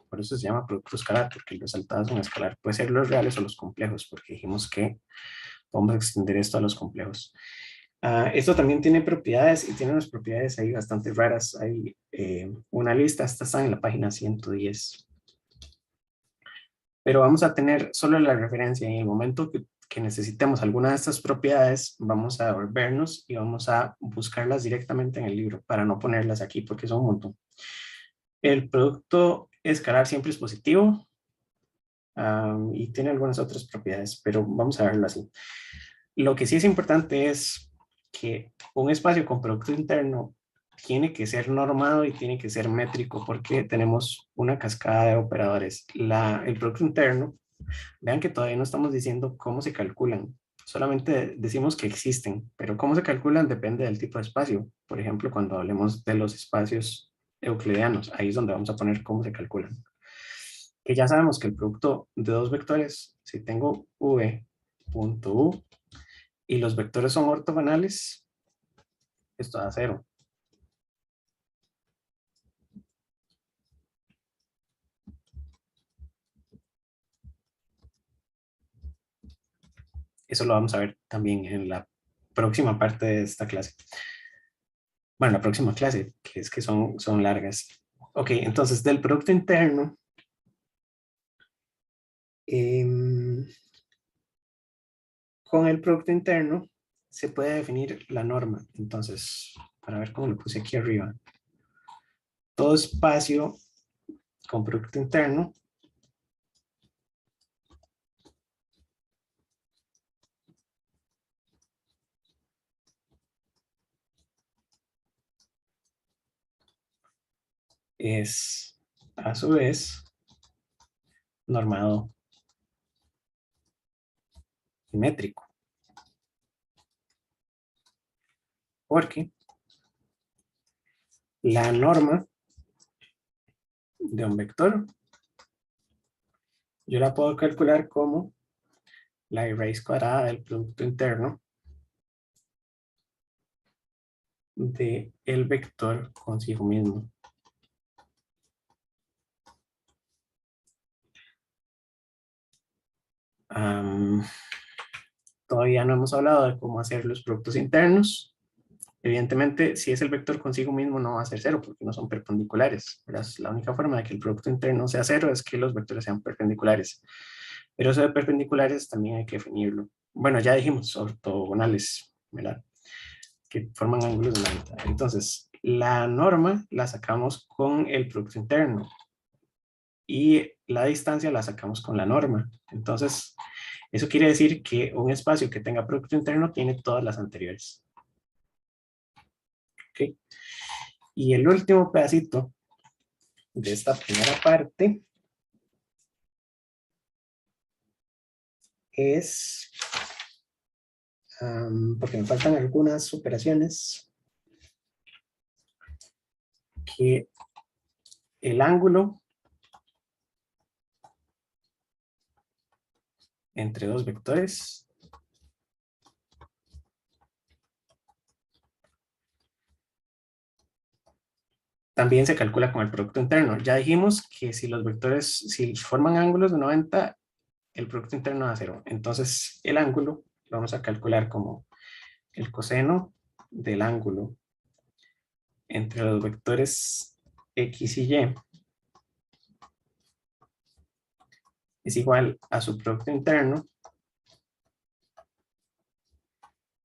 Por eso se llama producto escalar, porque el resultado es un escalar. Puede ser los reales o los complejos, porque dijimos que vamos a extender esto a los complejos. Esto también tiene propiedades, y tiene unas propiedades ahí bastante raras. Hay una lista, esta está en la página 110. Pero vamos a tener solo la referencia. En el momento que necesitemos alguna de estas propiedades, vamos a volvernos y vamos a buscarlas directamente en el libro para no ponerlas aquí porque son un montón. El producto escalar siempre es positivo y tiene algunas otras propiedades, pero vamos a verlo así. Lo que sí es importante es que un espacio con producto interno tiene que ser normado y tiene que ser métrico porque tenemos una cascada de operadores. El producto interno, vean que todavía no estamos diciendo cómo se calculan, solamente decimos que existen, pero cómo se calculan depende del tipo de espacio. Por ejemplo, cuando hablemos de los espacios euclidianos, ahí es donde vamos a poner cómo se calculan. Que ya sabemos que el producto de dos vectores, si tengo v.u y los vectores son ortogonales, esto da cero. Eso lo vamos a ver también en la próxima parte de esta clase. Bueno, la próxima clase, que es que son largas. Ok, entonces del producto interno, eh, con el producto interno se puede definir la norma. Entonces, para ver cómo lo puse aquí arriba. Todo espacio con producto interno es a su vez normado simétrico. Porque la norma de un vector yo la puedo calcular como la raíz cuadrada del producto interno de el vector consigo mismo. Todavía no hemos hablado de cómo hacer los productos internos. Evidentemente, si es el vector consigo mismo, no va a ser cero porque no son perpendiculares. La única forma de que el producto interno sea cero es que los vectores sean perpendiculares. Pero eso de perpendiculares también hay que definirlo. Bueno, ya dijimos ortogonales, ¿verdad? Que forman ángulos de 90. Entonces, la norma la sacamos con el producto interno y la distancia la sacamos con la norma. Entonces, eso quiere decir que un espacio que tenga producto interno tiene todas las anteriores. ¿Ok? Y el último pedacito de esta primera parte es, porque me faltan algunas operaciones, que el ángulo entre dos vectores también se calcula con el producto interno. Ya dijimos que si los vectores, si forman ángulos de 90, el producto interno da cero. Entonces, el ángulo lo vamos a calcular como el coseno del ángulo entre los vectores X y Y es igual a su producto interno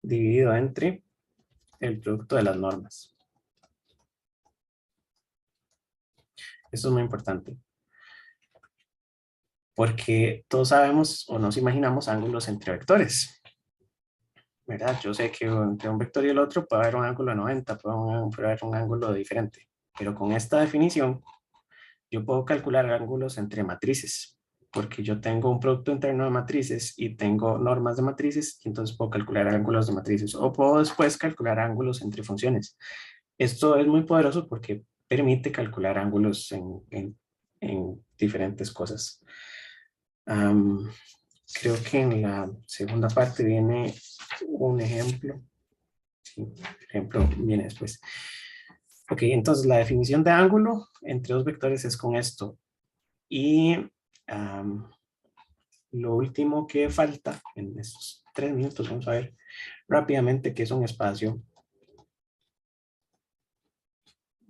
dividido entre el producto de las normas. Esto es muy importante, porque todos sabemos o nos imaginamos ángulos entre vectores, ¿verdad? Yo sé que entre un vector y el otro puede haber un ángulo de 90, puede haber un ángulo diferente, pero con esta definición yo puedo calcular ángulos entre matrices, porque yo tengo un producto interno de matrices y tengo normas de matrices, y entonces puedo calcular ángulos de matrices, o puedo después calcular ángulos entre funciones. Esto es muy poderoso porque permite calcular ángulos en diferentes cosas. Creo que en la segunda parte viene un ejemplo. Sí, el ejemplo viene después. Ok, entonces la definición de ángulo entre dos vectores es con esto. Y lo último que falta en estos 3 minutos, vamos a ver rápidamente qué es un espacio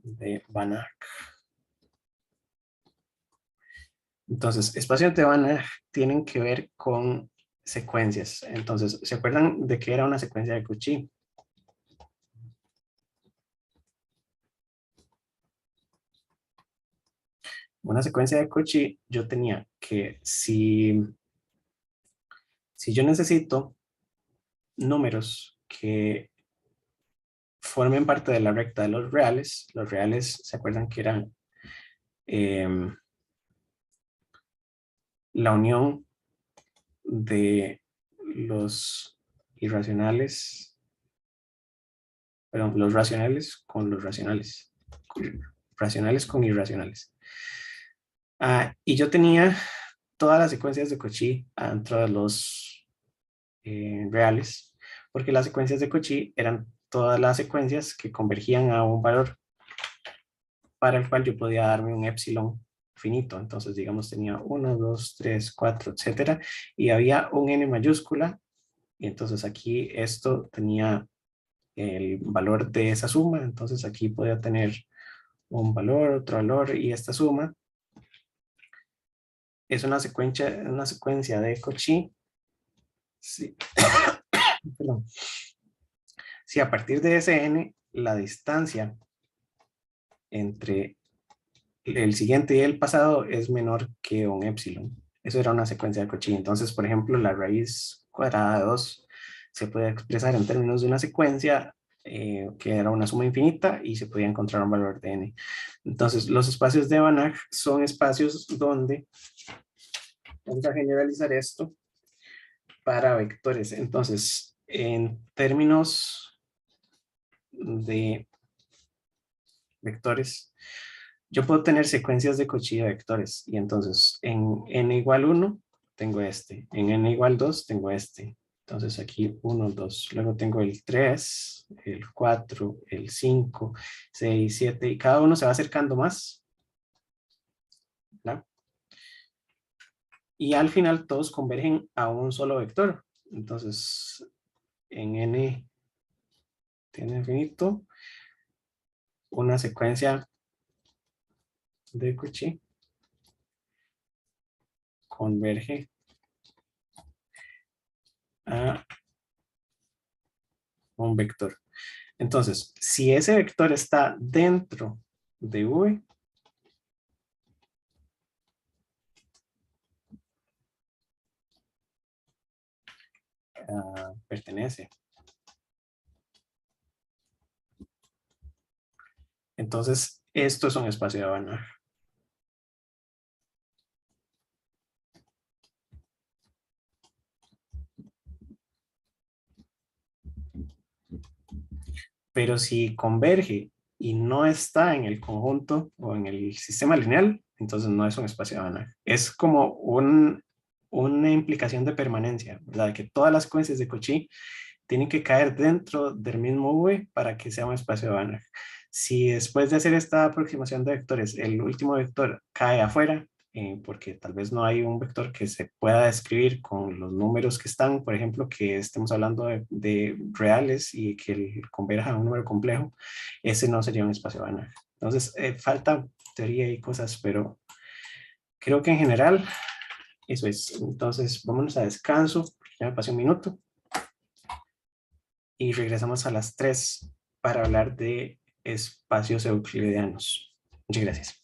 de Banach. Entonces, espacios de Banach tienen que ver con secuencias. Entonces, ¿se acuerdan de que era una secuencia de Cauchy? Una secuencia de Cauchy, yo tenía que si yo necesito números que formen parte de la recta de los reales se acuerdan que eran la unión de los irracionales, perdón, los racionales con los racionales, racionales con irracionales. Y yo tenía todas las secuencias de Cauchy dentro de los reales, porque las secuencias de Cauchy eran todas las secuencias que convergían a un valor para el cual yo podía darme un epsilon finito. Entonces, digamos, tenía 1, 2, 3, 4, etcétera, y había un n mayúscula, y entonces aquí esto tenía el valor de esa suma, entonces aquí podía tener un valor, otro valor, y esta suma es una secuencia de Cauchy. Sí. Perdón. Si a partir de ese n, la distancia entre el siguiente y el pasado es menor que un epsilon. Eso era una secuencia de Cauchy. Entonces, por ejemplo, la raíz cuadrada de 2 se puede expresar en términos de una secuencia que era una suma infinita y se podía encontrar un valor de n. Entonces, los espacios de Banach son espacios donde vamos a generalizar esto para vectores. Entonces, en términos de vectores, yo puedo tener secuencias de Cauchy de vectores. Y entonces, en n igual 1, tengo este. En n igual 2, tengo este. Entonces, aquí 1, 2. Luego tengo el 3, el 4, el 5, 6, 7. Y cada uno se va acercando más, ¿verdad? Y al final todos convergen a un solo vector. Entonces, en n tiene infinito una secuencia de Cauchy converge a un vector. Entonces, si ese vector está dentro de V, pertenece. Entonces, esto es un espacio de Banach. Pero si converge y no está en el conjunto o en el sistema lineal, entonces no es un espacio de Banach. Es como una implicación de permanencia, ¿verdad? Que todas las secuencias de Cauchy tienen que caer dentro del mismo V para que sea un espacio de Banach. Si después de hacer esta aproximación de vectores, el último vector cae afuera, porque tal vez no hay un vector que se pueda describir con los números que están, por ejemplo, que estemos hablando de reales y que converja a un número complejo, ese no sería un espacio de Banach. Entonces, falta teoría y cosas, pero creo que en general eso es. Entonces, vámonos a descanso, ya me pasé un minuto y regresamos a las 3 para hablar de espacios euclidianos. Muchas gracias.